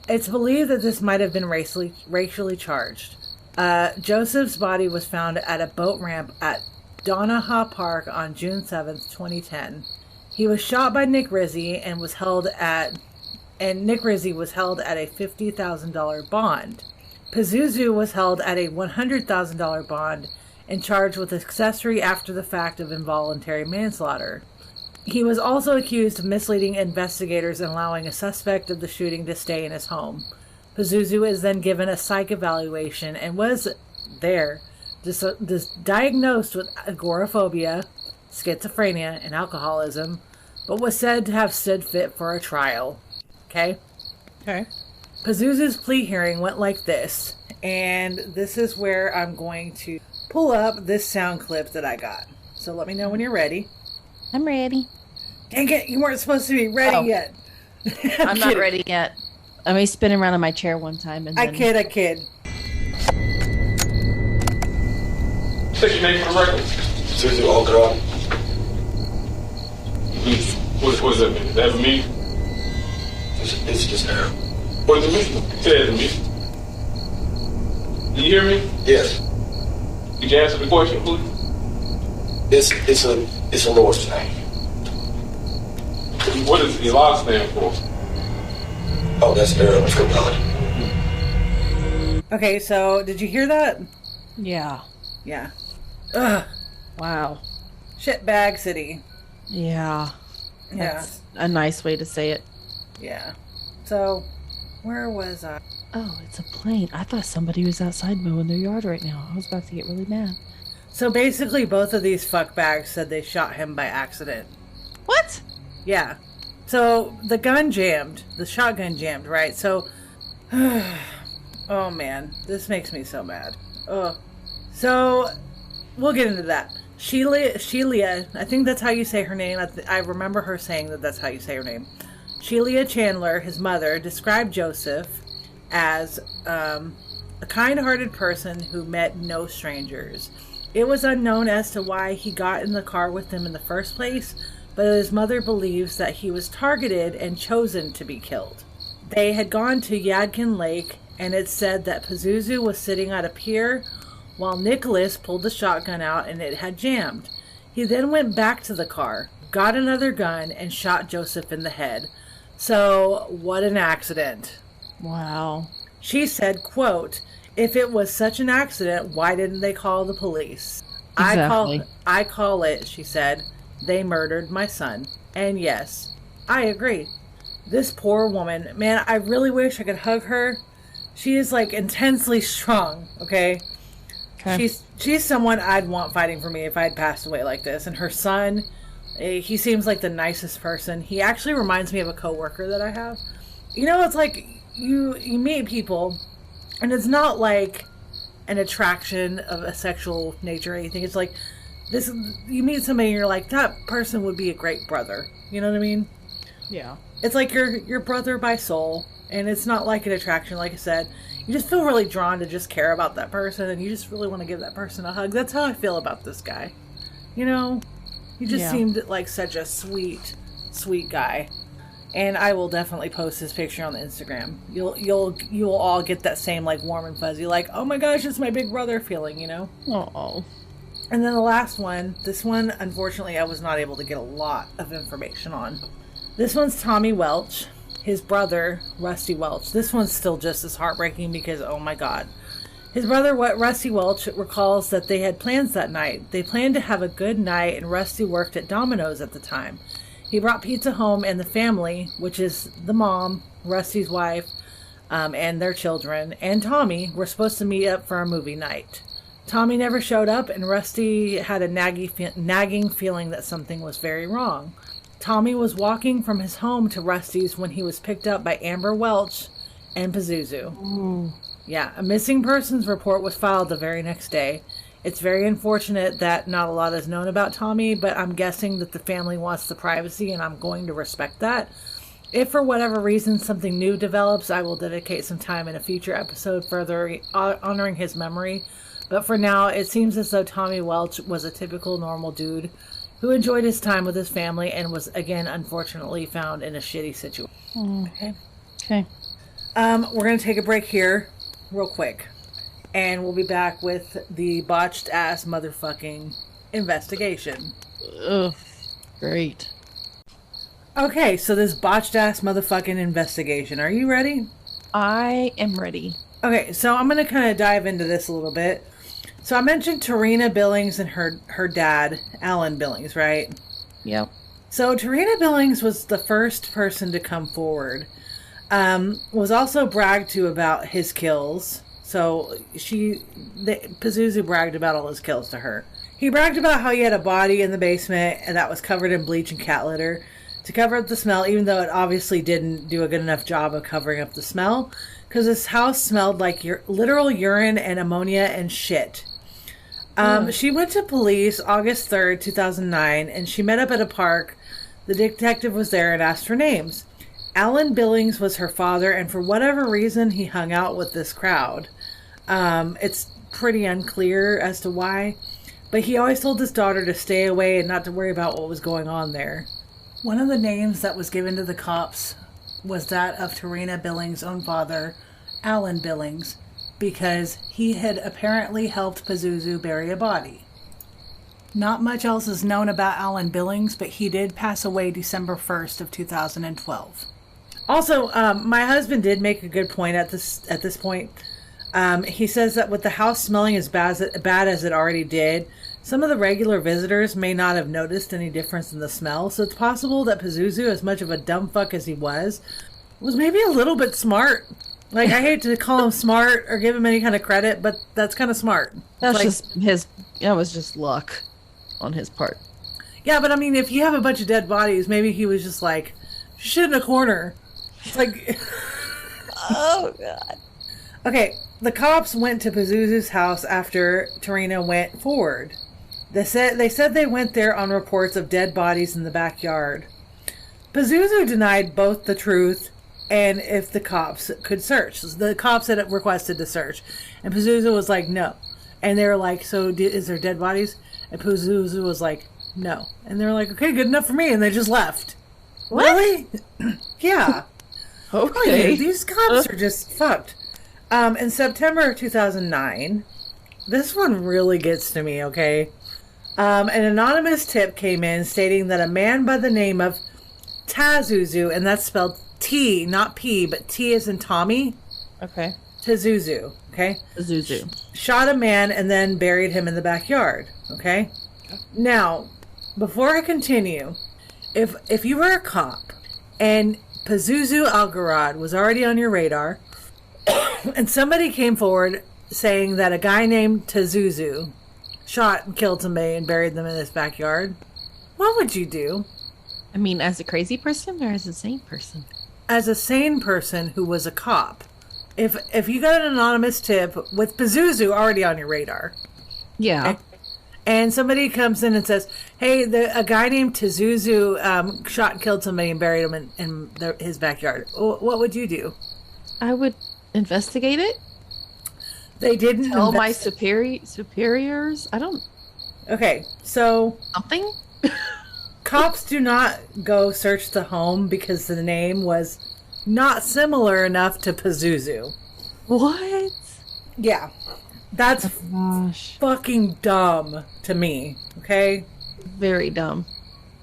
Speaker 1: It's believed that this might have been racially charged. Joseph's body was found at a boat ramp at Donaha Park on June 7th, 2010. He was shot by Nick Rizzi and Nick Rizzi was held at a $50,000 bond. Pazuzu was held at a $100,000 bond and charged with accessory after the fact of involuntary manslaughter. He was also accused of misleading investigators and allowing a suspect of the shooting to stay in his home. Pazuzu is then given a psych evaluation and was diagnosed with agoraphobia, schizophrenia, and alcoholism, but was said to have stood fit for a trial. Okay?
Speaker 2: Okay.
Speaker 1: Pazuzu's plea hearing went like this, and this is where I'm going to pull up this sound clip that I got. So let me know when you're ready.
Speaker 2: I'm ready.
Speaker 1: Dang it, you weren't supposed to be ready yet.
Speaker 2: I'm not ready yet. I mean, spinning around in my chair one time and then...
Speaker 1: I kid.
Speaker 3: What's your name for the record?
Speaker 4: Pazuzu Algarad.
Speaker 3: What does that mean? Does that mean?
Speaker 4: It's just air.
Speaker 3: What does it mean? Say it to me. Do you hear me?
Speaker 4: Yes.
Speaker 3: Could you answer the question, please?
Speaker 4: It's a Norse thing.
Speaker 3: What does ELOC stand for?
Speaker 4: Oh, that's aeronautical.
Speaker 1: Okay, so did you hear that?
Speaker 2: Yeah.
Speaker 1: Yeah. Ugh.
Speaker 2: Wow.
Speaker 1: Shitbag city.
Speaker 2: Yeah. That's a nice way to say it.
Speaker 1: Yeah. So, where was I?
Speaker 2: Oh, it's a plane. I thought somebody was outside mowing their yard right now. I was about to get really mad.
Speaker 1: So basically, both of these fuckbags said they shot him by accident.
Speaker 2: What?
Speaker 1: Yeah. So the gun jammed. The shotgun jammed, right? So, oh man, this makes me so mad. Oh. So, we'll get into that. Sheila, I think that's how you say her name. I remember her saying that that's how you say her name. Sheila Chandler, his mother, described Joseph as a kind-hearted person who met no strangers. It was unknown as to why he got in the car with them in the first place, but his mother believes that he was targeted and chosen to be killed. They had gone to Yadkin Lake, and it said that Pazuzu was sitting at a pier while Nicholas pulled the shotgun out and it had jammed. He then went back to the car, got another gun, and shot Joseph in the head. So, what an accident.
Speaker 2: Wow.
Speaker 1: She said, quote, "If it was such an accident, why didn't they call the police?"
Speaker 2: Exactly.
Speaker 1: I call it, she said, "they murdered my son." And yes, I agree. This poor woman, man, I really wish I could hug her. She is like intensely strong, okay? She's someone I'd want fighting for me if I'd passed away like this. And her son, he seems like the nicest person. He actually reminds me of a coworker that I have. You know, it's like you meet people, and it's not like an attraction of a sexual nature or anything. It's like this: you meet somebody, and you're like, that person would be a great brother. You know what I mean?
Speaker 2: Yeah.
Speaker 1: It's like your brother by soul, and it's not like an attraction. Like I said, you just feel really drawn to just care about that person, and you just really want to give that person a hug. That's how I feel about this guy. You know, he just seemed like such a sweet, sweet guy. And I will definitely post his picture on the Instagram. You'll all get that same like warm and fuzzy, like, oh my gosh, it's my big brother feeling, you know?
Speaker 2: Oh.
Speaker 1: And then the last one, this one, unfortunately, I was not able to get a lot of information on. This one's Tommy Welch, his brother, Rusty Welch. This one's still just as heartbreaking because, oh my God. His brother, Rusty Welch, recalls that they had plans that night. They planned to have a good night, and Rusty worked at Domino's at the time. He brought pizza home, and the family, which is the mom, Rusty's wife, and their children, and Tommy, were supposed to meet up for a movie night. Tommy never showed up, and Rusty had a nagging feeling that something was very wrong. Tommy was walking from his home to Rusty's when he was picked up by Amber Welch and Pazuzu.
Speaker 2: Ooh.
Speaker 1: Yeah, a missing persons report was filed the very next day. It's very unfortunate that not a lot is known about Tommy, but I'm guessing that the family wants the privacy, and I'm going to respect that. If for whatever reason something new develops, I will dedicate some time in a future episode further honoring his memory. But for now, it seems as though Tommy Welch was a typical normal dude who enjoyed his time with his family and was, again, unfortunately found in a shitty situation.
Speaker 2: Okay.
Speaker 1: We're going to take a break here real quick. And we'll be back with the botched-ass motherfucking investigation.
Speaker 2: Ugh. Great.
Speaker 1: Okay, so this botched-ass motherfucking investigation. Are you ready?
Speaker 2: I am ready.
Speaker 1: Okay, so I'm going to kind of dive into this a little bit. So I mentioned Tarina Billings and her dad, Alan Billings, right?
Speaker 2: Yep.
Speaker 1: So Tarina Billings was the first person to come forward. Was also bragged to about his kills. So Pazuzu bragged about all his kills to her. He bragged about how he had a body in the basement and that was covered in bleach and cat litter to cover up the smell, even though it obviously didn't do a good enough job of covering up the smell, because his house smelled like literal urine and ammonia and shit. She went to police August 3rd, 2009, and she met up at a park. The detective was there and asked for names. Alan Billings was her father, and for whatever reason, he hung out with this crowd. It's pretty unclear as to why, but he always told his daughter to stay away and not to worry about what was going on there. One of the names that was given to the cops was that of Tarina Billings' own father, Alan Billings, because he had apparently helped Pazuzu bury a body. Not much else is known about Alan Billings, but he did pass away December 1st of 2012. Also, my husband did make a good point at this point. He says that with the house smelling as bad as it already did, some of the regular visitors may not have noticed any difference in the smell, so it's possible that Pazuzu, as much of a dumb fuck as he was, was maybe a little bit smart. Like, I hate to call him smart or give him any kind of credit, but that's kind of smart.
Speaker 2: That's
Speaker 1: like,
Speaker 2: just his... That was just luck on his part.
Speaker 1: Yeah, but I mean, if you have a bunch of dead bodies, maybe he was just like, shit in a corner. It's like...
Speaker 2: Oh, God.
Speaker 1: Okay, the cops went to Pazuzu's house after Tarina went forward. They said they went there on reports of dead bodies in the backyard. Pazuzu denied both the truth and if the cops could search. The cops had requested to search, and Pazuzu was like, no. And they were like, so is there dead bodies? And Pazuzu was like, no. And they were like, okay, good enough for me, and they just left.
Speaker 2: What?
Speaker 1: Really? Yeah.
Speaker 2: Okay.
Speaker 1: These cops are just fucked. In September of 2009, this one really gets to me, okay? An anonymous tip came in stating that a man by the name of Pazuzu, and that's spelled T, not P, but T as in Tommy.
Speaker 2: Okay.
Speaker 1: Pazuzu, okay?
Speaker 2: Pazuzu.
Speaker 1: Shot a man and then buried him in the backyard, okay? Now, before I continue, if you were a cop and Pazuzu Algarad was already on your radar and somebody came forward saying that a guy named Pazuzu shot and killed somebody and buried them in his backyard, what would you do?
Speaker 2: I mean, as a crazy person or as a sane person?
Speaker 1: As a sane person who was a cop. If you got an anonymous tip with Pazuzu already on your radar.
Speaker 2: Yeah.
Speaker 1: Okay, and somebody comes in and says, hey, a guy named Pazuzu shot and killed somebody and buried him in his backyard. What would you do?
Speaker 2: I would investigate it.
Speaker 1: They didn't
Speaker 2: tell my superiors. I don't...
Speaker 1: Okay, so...
Speaker 2: Something?
Speaker 1: Cops do not go search the home because the name was not similar enough to Pazuzu.
Speaker 2: What?
Speaker 1: Yeah. That's fucking dumb to me, okay?
Speaker 2: Very dumb.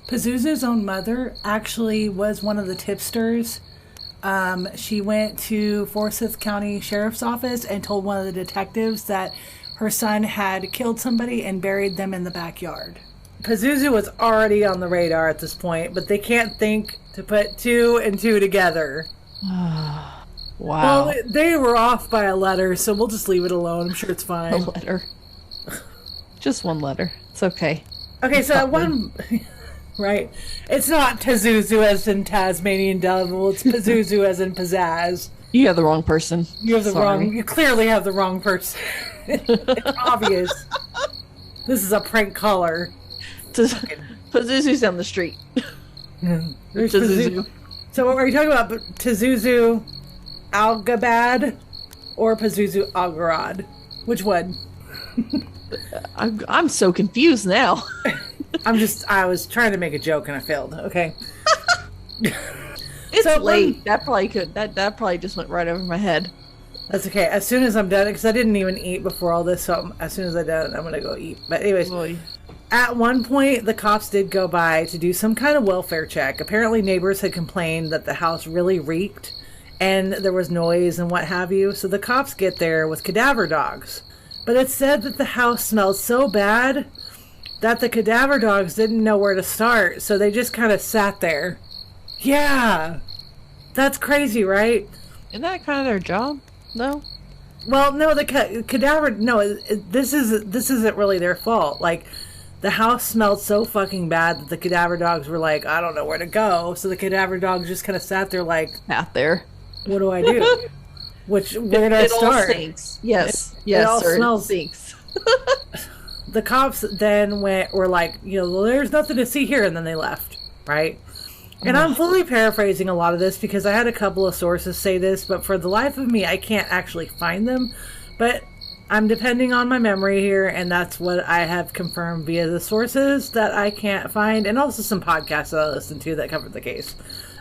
Speaker 1: Pazuzu's own mother actually was one of the tipsters. She went to Forsyth County Sheriff's Office and told one of the detectives that her son had killed somebody and buried them in the backyard. Pazuzu was already on the radar at this point, but they can't think to put two and two together.
Speaker 2: Wow.
Speaker 1: Well, they were off by a letter, so we'll just leave it alone. I'm sure it's fine.
Speaker 2: A letter. Just one letter. It's okay.
Speaker 1: Okay, so one... Right. It's not Pazuzu as in Tasmanian Devil. It's Pazuzu as in pizzazz.
Speaker 2: You have the wrong person.
Speaker 1: You have the wrong... You clearly have the wrong person. It's obvious. This is a prank caller.
Speaker 2: Pazuzu's down the street.
Speaker 1: There's Pazuzu. So what are you talking about? Pazuzu Algarad or Pazuzu Algarad? Which one?
Speaker 2: I'm so confused now.
Speaker 1: I was trying to make a joke and I failed. Okay.
Speaker 2: It's so late. That probably just went right over my head.
Speaker 1: That's okay. As soon as I'm done, because I didn't even eat before all this, so as soon as I'm done, I'm going to go eat. But anyways, at one point, the cops did go by to do some kind of welfare check. Apparently, neighbors had complained that the house really reeked and there was noise and what have you. So the cops get there with cadaver dogs. But it's said that the house smelled so bad that the cadaver dogs didn't know where to start. So they just kind of sat there. Yeah. That's crazy, right?
Speaker 2: Isn't that kind of their job? No.
Speaker 1: Well, no, the cadaver... No, this isn't really their fault. Like, the house smelled so fucking bad that the cadaver dogs were like, I don't know where to go. So the cadaver dogs just kind of sat there like...
Speaker 2: Sat there.
Speaker 1: What do I do? Where did I start?
Speaker 2: All stinks. Yes.
Speaker 1: It all smells...
Speaker 2: stinks.
Speaker 1: The cops then were like, well, there's nothing to see here. And then they left, right? And I'm fully paraphrasing a lot of this because I had a couple of sources say this, but for the life of me, I can't actually find them. But I'm depending on my memory here, and that's what I have confirmed via the sources that I can't find, and also some podcasts that I listened to that covered the case.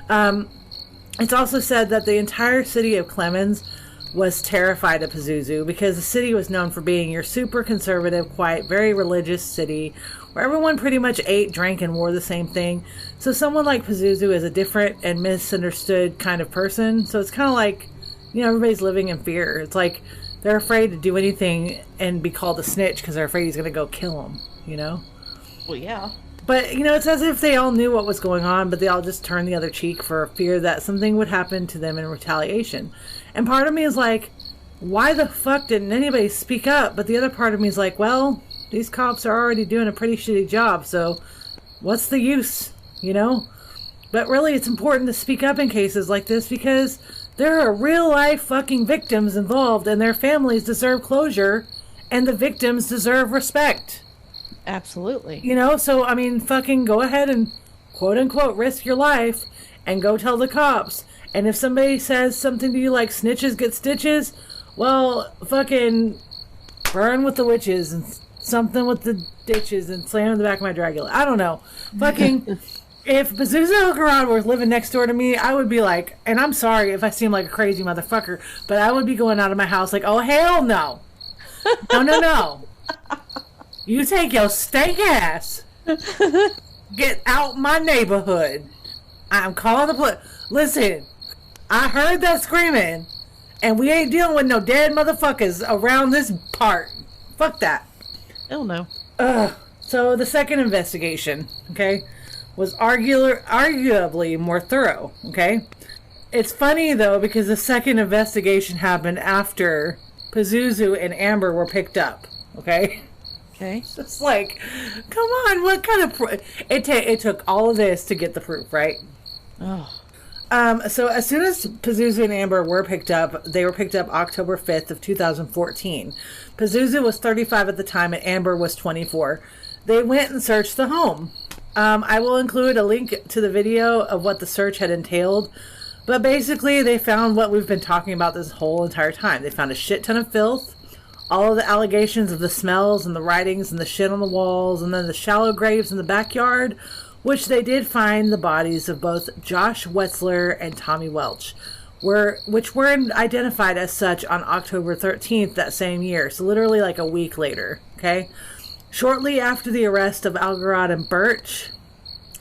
Speaker 1: It's also said that the entire city of Clemens was terrified of Pazuzu because the city was known for being your super conservative, quiet, very religious city where everyone pretty much ate, drank, and wore the same thing. So someone like Pazuzu is a different and misunderstood kind of person. So it's kind of like, everybody's living in fear. It's like they're afraid to do anything and be called a snitch because they're afraid he's going to go kill them,
Speaker 2: Well, yeah.
Speaker 1: But, it's as if they all knew what was going on, but they all just turned the other cheek for fear that something would happen to them in retaliation. And part of me is like, why the fuck didn't anybody speak up? But the other part of me is like, well, these cops are already doing a pretty shitty job, so what's the use, But really, it's important to speak up in cases like this because there are real-life fucking victims involved, and their families deserve closure, and the victims deserve respect.
Speaker 2: Absolutely.
Speaker 1: So, fucking go ahead and quote-unquote risk your life and go tell the cops. And if somebody says something to you like snitches get stitches, well, fucking burn with the witches and something with the ditches and slam in the back of my Dragula. I don't know. Fucking, if Pazuzu Algarad were living next door to me, I would be like, and I'm sorry if I seem like a crazy motherfucker, but I would be going out of my house like, oh, hell no. No. You take your stank ass. Get out my neighborhood. I'm calling the police. Listen, I heard that screaming, and we ain't dealing with no dead motherfuckers around this part. Fuck that.
Speaker 2: Hell no.
Speaker 1: So the second investigation, okay, was arguably more thorough, okay? It's funny, though, because the second investigation happened after Pazuzu and Amber were picked up, okay?
Speaker 2: Okay.
Speaker 1: It's like, come on, what kind of proof? It took all of this to get the proof, right?
Speaker 2: Oh.
Speaker 1: So as soon as Pazuzu and Amber were picked up, they were picked up October 5th of 2014. Pazuzu was 35 at the time and Amber was 24. They went and searched the home. I will include a link to the video of what the search had entailed. But basically, they found what we've been talking about this whole entire time. They found a shit ton of filth, all of the allegations of the smells and the writings and the shit on the walls, and then the shallow graves in the backyard, which they did find the bodies of both Josh Wetzler and Tommy Welch, which were identified as such on October 13th that same year, so literally like a week later, okay? Shortly after the arrest of Algarad and Birch,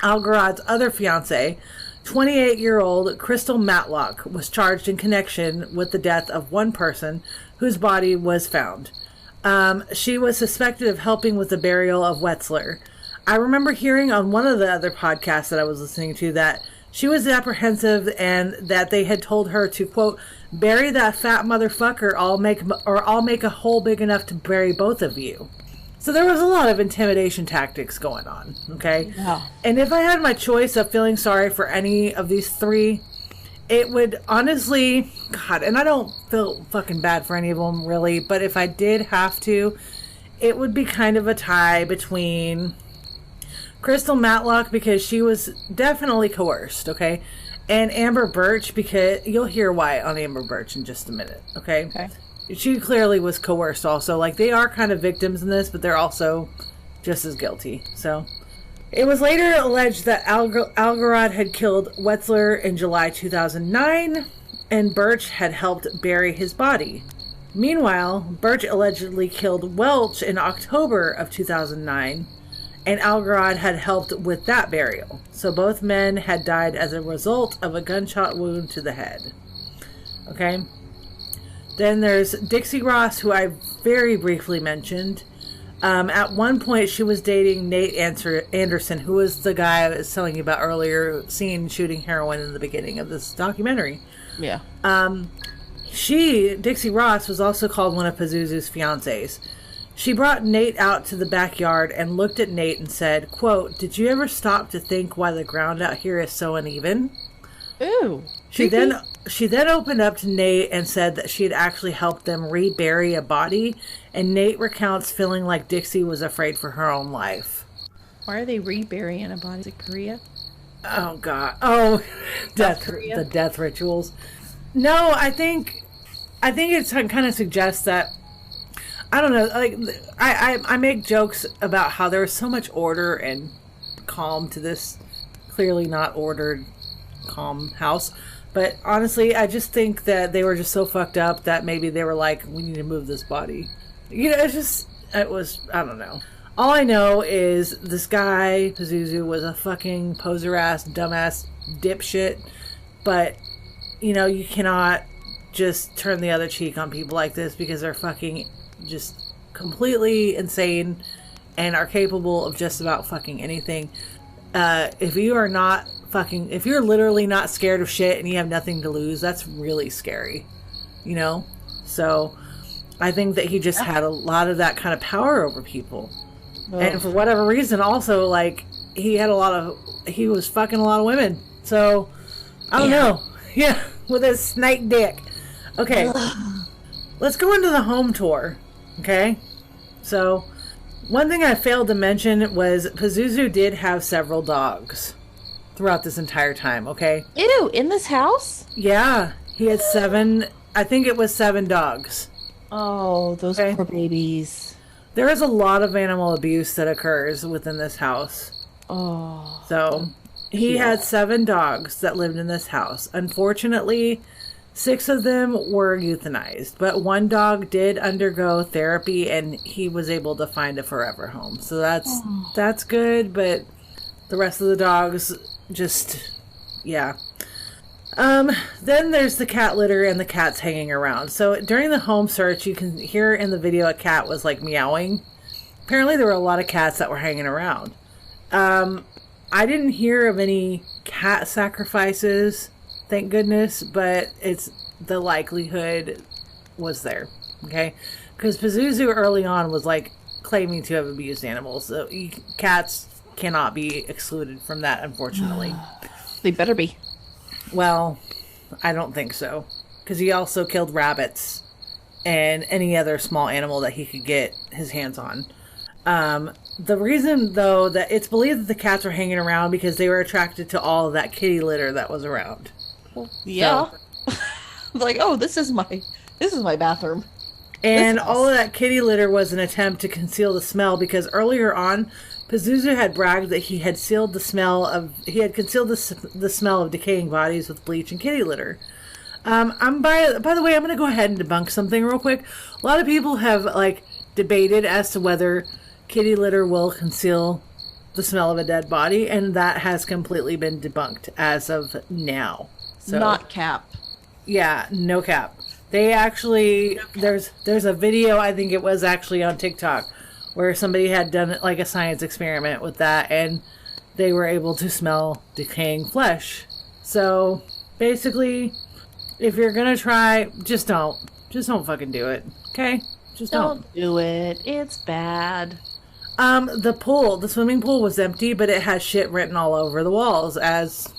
Speaker 1: Algarad's other fiancée, 28-year-old Crystal Matlock, was charged in connection with the death of one person whose body was found. She was suspected of helping with the burial of Wetzler. I remember hearing on one of the other podcasts that I was listening to that she was apprehensive and that they had told her to, quote, bury that fat motherfucker, I'll make a hole big enough to bury both of you. So there was a lot of intimidation tactics going on, okay?
Speaker 2: Yeah.
Speaker 1: And if I had my choice of feeling sorry for any of these three, it would honestly, God, and I don't feel fucking bad for any of them, really, but if I did have to, it would be kind of a tie between Crystal Matlock, because she was definitely coerced, okay? And Amber Birch, because you'll hear why on Amber Birch in just a minute, okay?
Speaker 2: Okay.
Speaker 1: She clearly was coerced also. Like, they are kind of victims in this, but they're also just as guilty. So, it was later alleged that Algarad had killed Wetzler in July 2009, and Birch had helped bury his body. Meanwhile, Birch allegedly killed Welch in October of 2009, and Algarad had helped with that burial. So both men had died as a result of a gunshot wound to the head. Okay? Then there's Dixie Ross, who I very briefly mentioned. At one point, she was dating Nate Anderson, who was the guy I was telling you about earlier, seen shooting heroin in the beginning of this documentary.
Speaker 2: Yeah.
Speaker 1: Dixie Ross, was also called one of Pazuzu's fiancés. She brought Nate out to the backyard and looked at Nate and said, quote, "Did you ever stop to think why the ground out here is so uneven?"
Speaker 2: Ooh.
Speaker 1: She then opened up to Nate and said that she had actually helped them rebury a body, and Nate recounts feeling like Dixie was afraid for her own life.
Speaker 2: Why are they reburying a body? Is it Korea?
Speaker 1: Oh, God. Oh, the death rituals. No, I think it kind of suggests that, I don't know, like, I make jokes about how there was so much order and calm to this clearly not ordered, calm house. But honestly, I just think that they were just so fucked up that maybe they were like, we need to move this body. You know, I don't know. All I know is this guy, Pazuzu, was a fucking poser-ass, dumbass dipshit. But, you know, you cannot just turn the other cheek on people like this because they're fucking just completely insane and are capable of just about fucking anything. If you're literally not scared of shit and you have nothing to lose, that's really scary, you know? So I think that he just had a lot of that kind of power over people. Oh. And for whatever reason, also, like, he was fucking a lot of women. So, I don't know. Yeah, with his snake dick. Okay, let's go into the home tour, okay? So, one thing I failed to mention was Pazuzu did have several dogs throughout this entire time, okay?
Speaker 2: Ew, in this house?
Speaker 1: Yeah, he had 7, I think it was 7 dogs.
Speaker 2: Oh, those poor babies.
Speaker 1: There is a lot of animal abuse that occurs within this house.
Speaker 2: Oh.
Speaker 1: So, he had 7 dogs that lived in this house. Unfortunately, 6 of them were euthanized, but 1 dog did undergo therapy and he was able to find a forever home. So that's good, but the rest of the dogs just, yeah. Then there's the cat litter and the cats hanging around. So during the home search, you can hear in the video a cat was like meowing. Apparently there were a lot of cats that were hanging around. I didn't hear of any cat sacrifices, thank goodness, but the likelihood was there, okay? Because Pazuzu early on was like claiming to have abused animals. So cats cannot be excluded from that, unfortunately.
Speaker 2: They better be.
Speaker 1: Well, I don't think so. Because he also killed rabbits and any other small animal that he could get his hands on. The reason, though, that it's believed that the cats were hanging around because they were attracted to all of that kitty litter that was around.
Speaker 2: Well, yeah. So, like, oh, this is my bathroom.
Speaker 1: And all of that kitty litter was an attempt to conceal the smell because earlier on, Pazuzu had bragged that he had concealed the smell of decaying bodies with bleach and kitty litter. By the way, I'm going to go ahead and debunk something real quick. A lot of people have like debated as to whether kitty litter will conceal the smell of a dead body, and that has completely been debunked as of now. So,
Speaker 2: not cap.
Speaker 1: Yeah, no cap. They actually, there's a video, I think it was actually on TikTok, where somebody had done like a science experiment with that, and they were able to smell decaying flesh. So basically, if you're gonna try, just don't fucking do it. Okay? Just don't
Speaker 2: do it. It's bad.
Speaker 1: The swimming pool was empty, but it had shit written all over the walls, as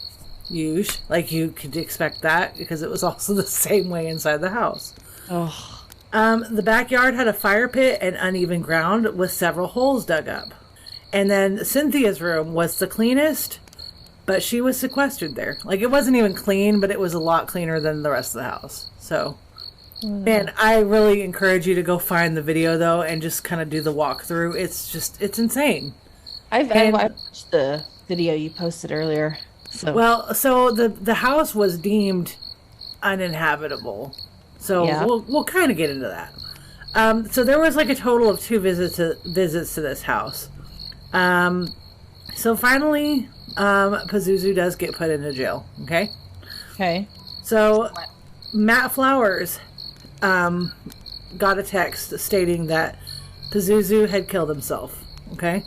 Speaker 1: usual. Like, you could expect that, because it was also the same way inside the house.
Speaker 2: Oh.
Speaker 1: The backyard had a fire pit and uneven ground with several holes dug up. And then Cynthia's room was the cleanest, but she was sequestered there. Like, it wasn't even clean, but it was a lot cleaner than the rest of the house. So, man, I really encourage you to go find the video, though, and just kind of do the walkthrough. It's insane.
Speaker 2: I watched the video you posted earlier. So.
Speaker 1: Well, so the house was deemed uninhabitable. So yeah. We'll kind of get into that. So there was like a total of 2 visits to this house. So finally, Pazuzu does get put into jail. Okay.
Speaker 2: Okay.
Speaker 1: So Matt Flowers got a text stating that Pazuzu had killed himself. Okay.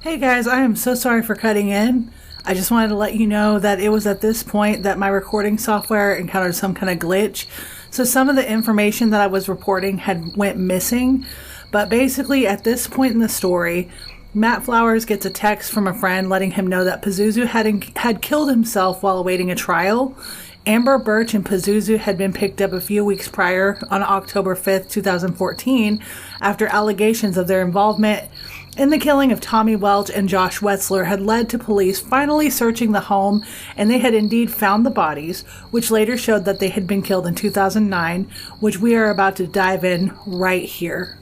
Speaker 1: Hey guys, I am so sorry for cutting in. I just wanted to let you know that it was at this point that my recording software encountered some kind of glitch. So some of the information that I was reporting had went missing. But basically at this point in the story, Matt Flowers gets a text from a friend letting him know that Pazuzu had killed himself while awaiting a trial. Amber Birch and Pazuzu had been picked up a few weeks prior on October 5th, 2014, after allegations of their involvement in the killing of Tommy Welch and Josh Wetzler had led to police finally searching the home, and they had indeed found the bodies, which later showed that they had been killed in 2009, which we are about to dive in right here.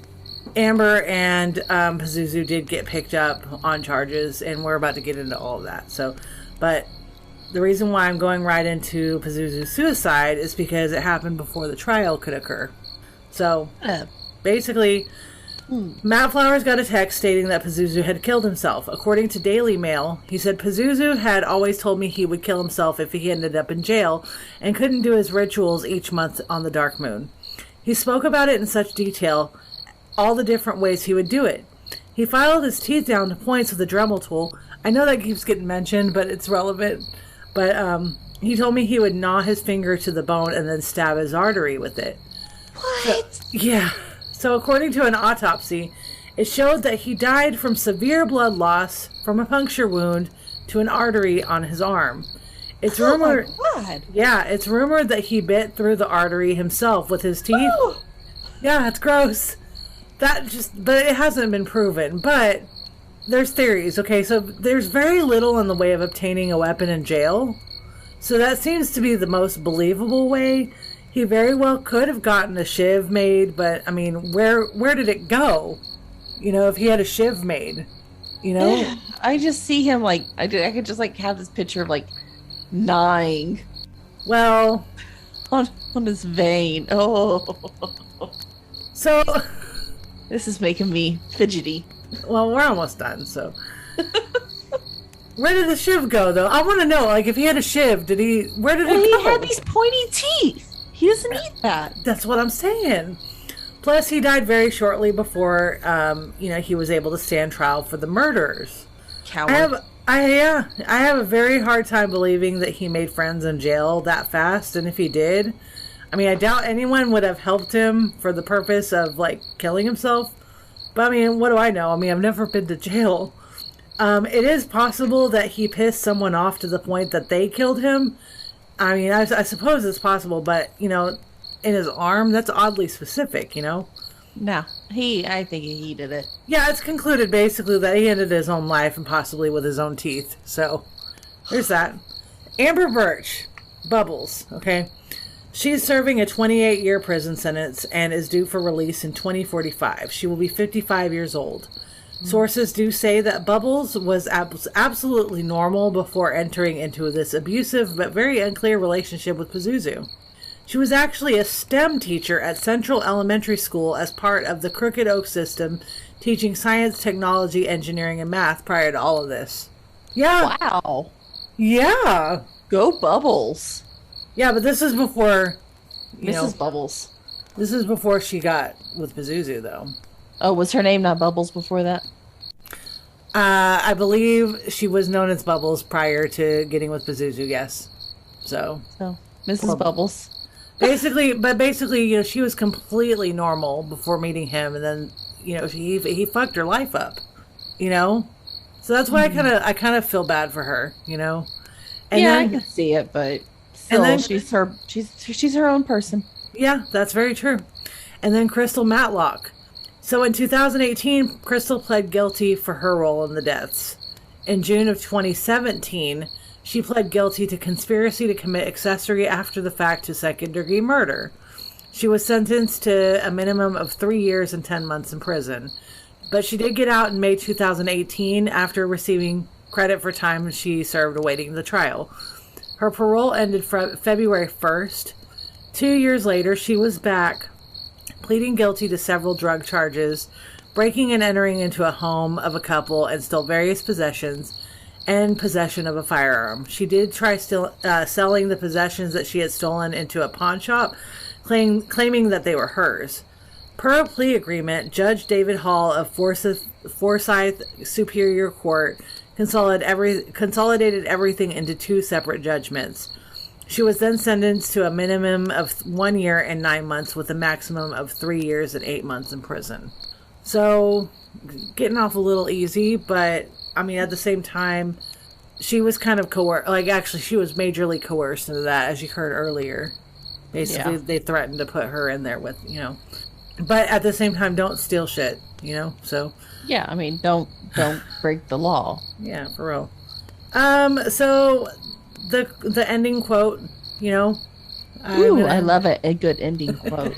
Speaker 1: Amber and Pazuzu did get picked up on charges, and we're about to get into all of that. But the reason why I'm going right into Pazuzu Suicide is because it happened before the trial could occur. So, basically, Matt Flowers got a text stating that Pazuzu had killed himself. According to Daily Mail, he said, Pazuzu had always told me he would kill himself if he ended up in jail and couldn't do his rituals each month on the dark moon. He spoke about it in such detail, all the different ways he would do it. He filed his teeth down to points with a Dremel tool. I know that keeps getting mentioned, but it's relevant. But he told me he would gnaw his finger to the bone and then stab his artery with it.
Speaker 2: What?
Speaker 1: Yeah. So according to an autopsy, it showed that he died from severe blood loss from a puncture wound to an artery on his arm. It's rumored.
Speaker 2: My God.
Speaker 1: Yeah, it's rumored that he bit through the artery himself with his teeth.
Speaker 2: Ooh.
Speaker 1: Yeah, it's gross. But it hasn't been proven. But there's theories. Okay, so there's very little in the way of obtaining a weapon in jail. So that seems to be the most believable way. He very well could have gotten a shiv made, but I mean, where did it go? You know, if he had a shiv made, you know?
Speaker 2: I just see him like I could just like have this picture of like gnawing.
Speaker 1: Well,
Speaker 2: on his vein. Oh.
Speaker 1: So
Speaker 2: this is making me fidgety.
Speaker 1: Well, we're almost done, so. Where did the shiv go, though? I want to know, like, if he had a shiv, where did it go?
Speaker 2: He had these pointy teeth. He doesn't eat that.
Speaker 1: That's what I'm saying. Plus, he died very shortly before, he was able to stand trial for the murders.
Speaker 2: Coward.
Speaker 1: I have a very hard time believing that he made friends in jail that fast, and if he did, I mean, I doubt anyone would have helped him for the purpose of, like, killing himself. But, I mean, what do I know? I mean, I've never been to jail. It is possible that he pissed someone off to the point that they killed him. I mean, I suppose it's possible, but, in his arm, that's oddly specific,
Speaker 2: No, I think he did it.
Speaker 1: Yeah, it's concluded basically that he ended his own life and possibly with his own teeth. So, there's that. Amber Birch, Bubbles, okay? She's serving a 28-year prison sentence and is due for release in 2045. She will be 55 years old. Sources do say that Bubbles was absolutely normal before entering into this abusive but very unclear relationship with Pazuzu. She was actually a STEM teacher at Central Elementary School as part of the Crooked Oak system, teaching science, technology, engineering, and math prior to all of this. Yeah.
Speaker 2: Wow.
Speaker 1: Yeah.
Speaker 2: Go Bubbles.
Speaker 1: Yeah, but this is before...
Speaker 2: Mrs. Bubbles.
Speaker 1: This is before she got with Pazuzu, though.
Speaker 2: Oh, was her name not Bubbles before that?
Speaker 1: I believe she was known as Bubbles prior to getting with Pazuzu, yes. So
Speaker 2: Mrs. Bubbles.
Speaker 1: Basically, she was completely normal before meeting him, and then, he fucked her life up, So that's why I kind of feel bad for her, And
Speaker 2: then, I can see it, but still, she's her own person.
Speaker 1: Yeah, that's very true. And then Crystal Matlock. So in 2018, Crystal pled guilty for her role in the deaths. In June of 2017, she pled guilty to conspiracy to commit accessory after the fact to second-degree murder. She was sentenced to a minimum of 3 years and 10 months in prison. But she did get out in May 2018 after receiving credit for time she served awaiting the trial. Her parole ended February 1st. 2 years later, she was back, pleading guilty to several drug charges, breaking and entering into a home of a couple and stole various possessions, and possession of a firearm. She did try selling the possessions that she had stolen into a pawn shop, claiming that they were hers. Per a plea agreement, Judge David Hall of Forsyth Superior Court consolidated everything into 2 separate judgments. She was then sentenced to a minimum of 1 year and 9 months with a maximum of 3 years and 8 months in prison. So, getting off a little easy, but, I mean, at the same time, she was kind of she was majorly coerced into that, as you heard earlier. Basically, They threatened to put her in there with, But at the same time, don't steal shit, so.
Speaker 2: Yeah, I mean, don't break the law.
Speaker 1: Yeah, for real. So... The ending quote,
Speaker 2: Ooh, I love it. A good ending quote.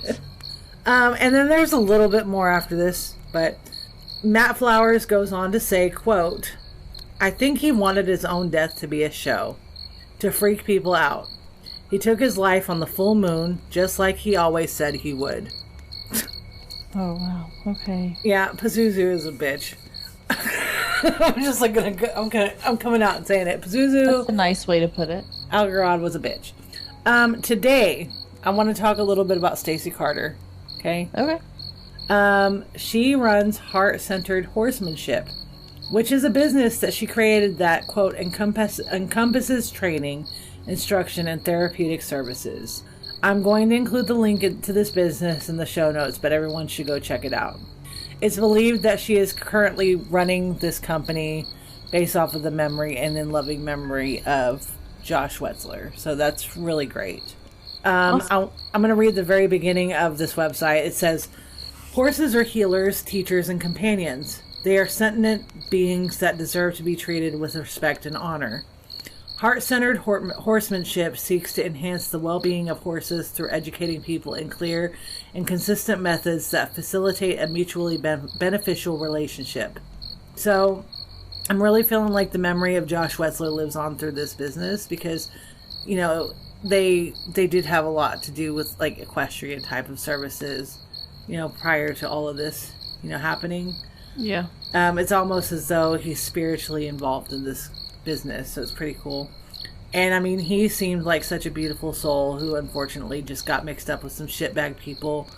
Speaker 1: And then there's a little bit more after this, but Matt Flowers goes on to say, quote, "I think he wanted his own death to be a show, to freak people out. He took his life on the full moon, just like he always said he would."
Speaker 2: Oh, wow. Okay.
Speaker 1: Yeah, Pazuzu is a bitch. I'm just like I'm coming out and saying it. Pazuzu.
Speaker 2: That's a nice way to put it.
Speaker 1: Algarad was a bitch. Today, I want to talk a little bit about Stacey Carter. Okay.
Speaker 2: Okay.
Speaker 1: She runs Heart-Centered Horsemanship, which is a business that she created that, quote, encompasses training, instruction, and therapeutic services. I'm going to include the link to this business in the show notes, but everyone should go check it out. It's believed that she is currently running this company based off of the memory and in loving memory of Josh Wetzler. So that's really great. Awesome. I'm going to read the very beginning of this website. It says, horses are healers, teachers, and companions. They are sentient beings that deserve to be treated with respect and honor. Heart-centered horsemanship seeks to enhance the well-being of horses through educating people in clear and consistent methods that facilitate a mutually beneficial relationship. So, I'm really feeling like the memory of Josh Wetzler lives on through this business because, you know, they did have a lot to do with, like, equestrian type of services, you know, prior to all of this, you know, happening.
Speaker 2: Yeah.
Speaker 1: It's almost as though he's spiritually involved in this business, so it's pretty cool. And I mean, he seemed like such a beautiful soul who unfortunately just got mixed up with some shitbag people,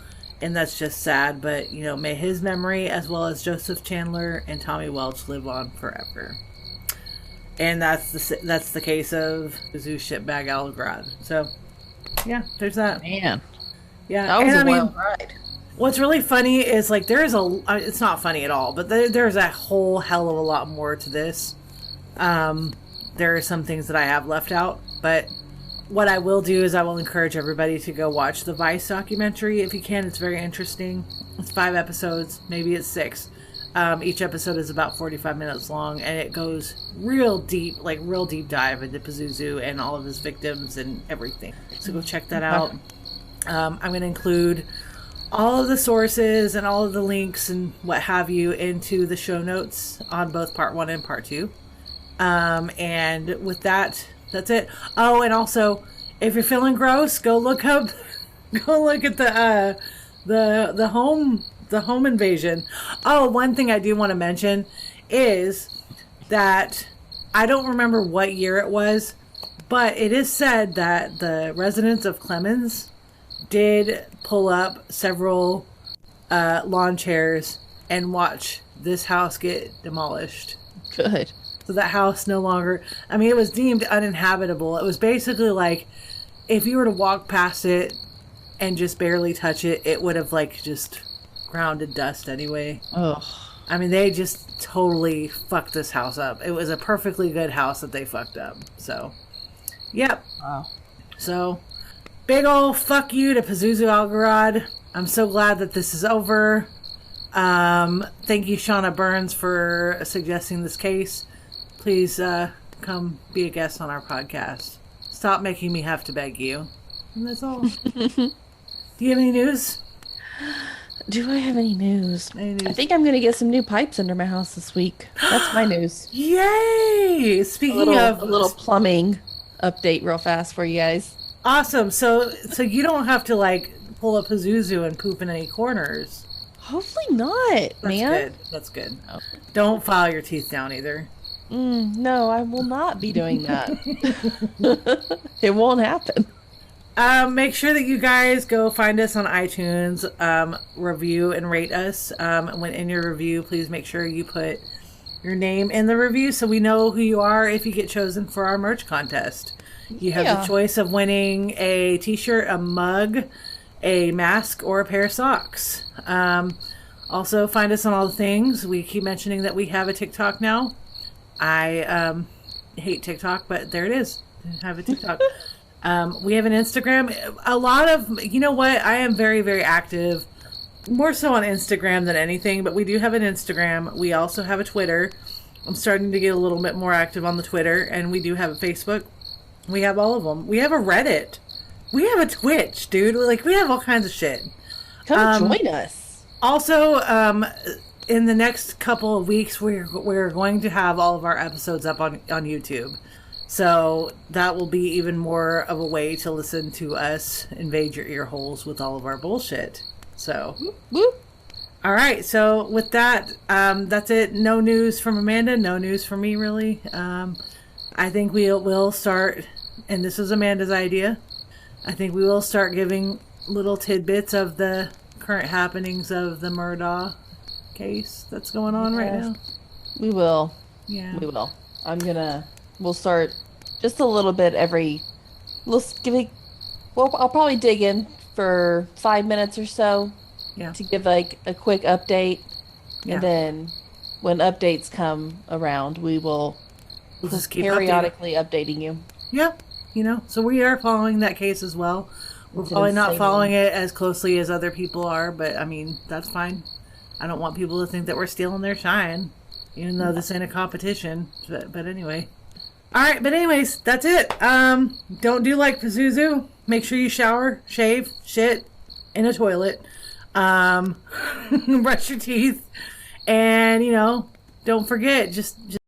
Speaker 1: and that's just sad. But you know, may his memory, as well as Joseph Chandler and Tommy Welch, live on forever. And that's the case of Pazuzu shitbag Algarad. So yeah, there's that.
Speaker 2: Man,
Speaker 1: yeah,
Speaker 2: that was a wild ride.
Speaker 1: What's really funny is like it's not funny at all, but there's a whole hell of a lot more to this. There are some things that I have left out, but what I will do is I will encourage everybody to go watch the Vice documentary if you can. It's very interesting. It's 5 episodes, maybe it's 6. Each episode is about 45 minutes long, and it goes real deep dive into Pazuzu and all of his victims and everything. So go check that out. I'm going to include all of the sources and all of the links and what have you into the show notes on both part 1 and part 2. And with that, that's it. Oh, and also, if you're feeling gross, go look at the home invasion. Oh, one thing I do want to mention is that I don't remember what year it was, but it is said that the residents of Clemens did pull up several lawn chairs and watch this house get demolished.
Speaker 2: Good.
Speaker 1: So that house no longer, I mean, it was deemed uninhabitable. It was basically like, if you were to walk past it and just barely touch it, it would have like just ground to dust anyway.
Speaker 2: Ugh.
Speaker 1: I mean, they just totally fucked this house up. It was a perfectly good house that they fucked up. So, yep.
Speaker 2: Wow.
Speaker 1: So, big ol' fuck you to Pazuzu Algarad. I'm so glad that this is over. Thank you, Shauna Burns, for suggesting this case. Please come be a guest on our podcast. Stop making me have to beg you. And that's all. Do you have any news?
Speaker 2: Do I have any news? I think I'm going to get some new pipes under my house this week. That's my news.
Speaker 1: Yay! Speaking of...
Speaker 2: A little plumbing update real fast for you guys.
Speaker 1: Awesome. So you don't have to, like, pull a Pazuzu and poop in any corners.
Speaker 2: Hopefully not, man.
Speaker 1: That's good. Oh. Don't file your teeth down either.
Speaker 2: No, I will not be doing that. It won't happen.
Speaker 1: Make sure that you guys go find us on iTunes, review and rate us. When in your review, please make sure you put your name in the review so we know who you are if you get chosen for our merch contest. You have the choice of winning a t-shirt, a mug, a mask, or a pair of socks. Also, find us on all the things. We keep mentioning that we have a TikTok now. I hate TikTok, but there it is. I have a TikTok. We have an Instagram. A lot of, you know what? I am very, very active. More so on Instagram than anything, but we do have an Instagram. We also have a Twitter. I'm starting to get a little bit more active on the Twitter, and we do have a Facebook. We have all of them. We have a Reddit. We have a Twitch, dude. Like, we have all kinds of shit.
Speaker 2: Come join us.
Speaker 1: Also, in the next couple of weeks, we're going to have all of our episodes up on YouTube. So that will be even more of a way to listen to us invade your ear holes with all of our bullshit. So,
Speaker 2: whoop.
Speaker 1: All right. So with that, that's it. No news from Amanda. No news from me, really. I think we'll start, and this was Amanda's idea. I think we will start giving little tidbits of the current happenings of the Murdaugh case that's going on right now?
Speaker 2: We will.
Speaker 1: Yeah.
Speaker 2: We will. We'll start just a little bit I'll probably dig in for 5 minutes or so.
Speaker 1: Yeah.
Speaker 2: To give like a quick update.
Speaker 1: Yeah.
Speaker 2: And then when updates come around, we'll
Speaker 1: just keep
Speaker 2: periodically updating you.
Speaker 1: Yep. So we are following that case as well. We're probably not following it as closely as other people are, but I mean, that's fine. I don't want people to think that we're stealing their shine, even though this ain't a competition. But anyway. All right, but anyways, that's it. Don't do like Pazuzu. Make sure you shower, shave, shit in a toilet. Brush your teeth. And, don't forget, just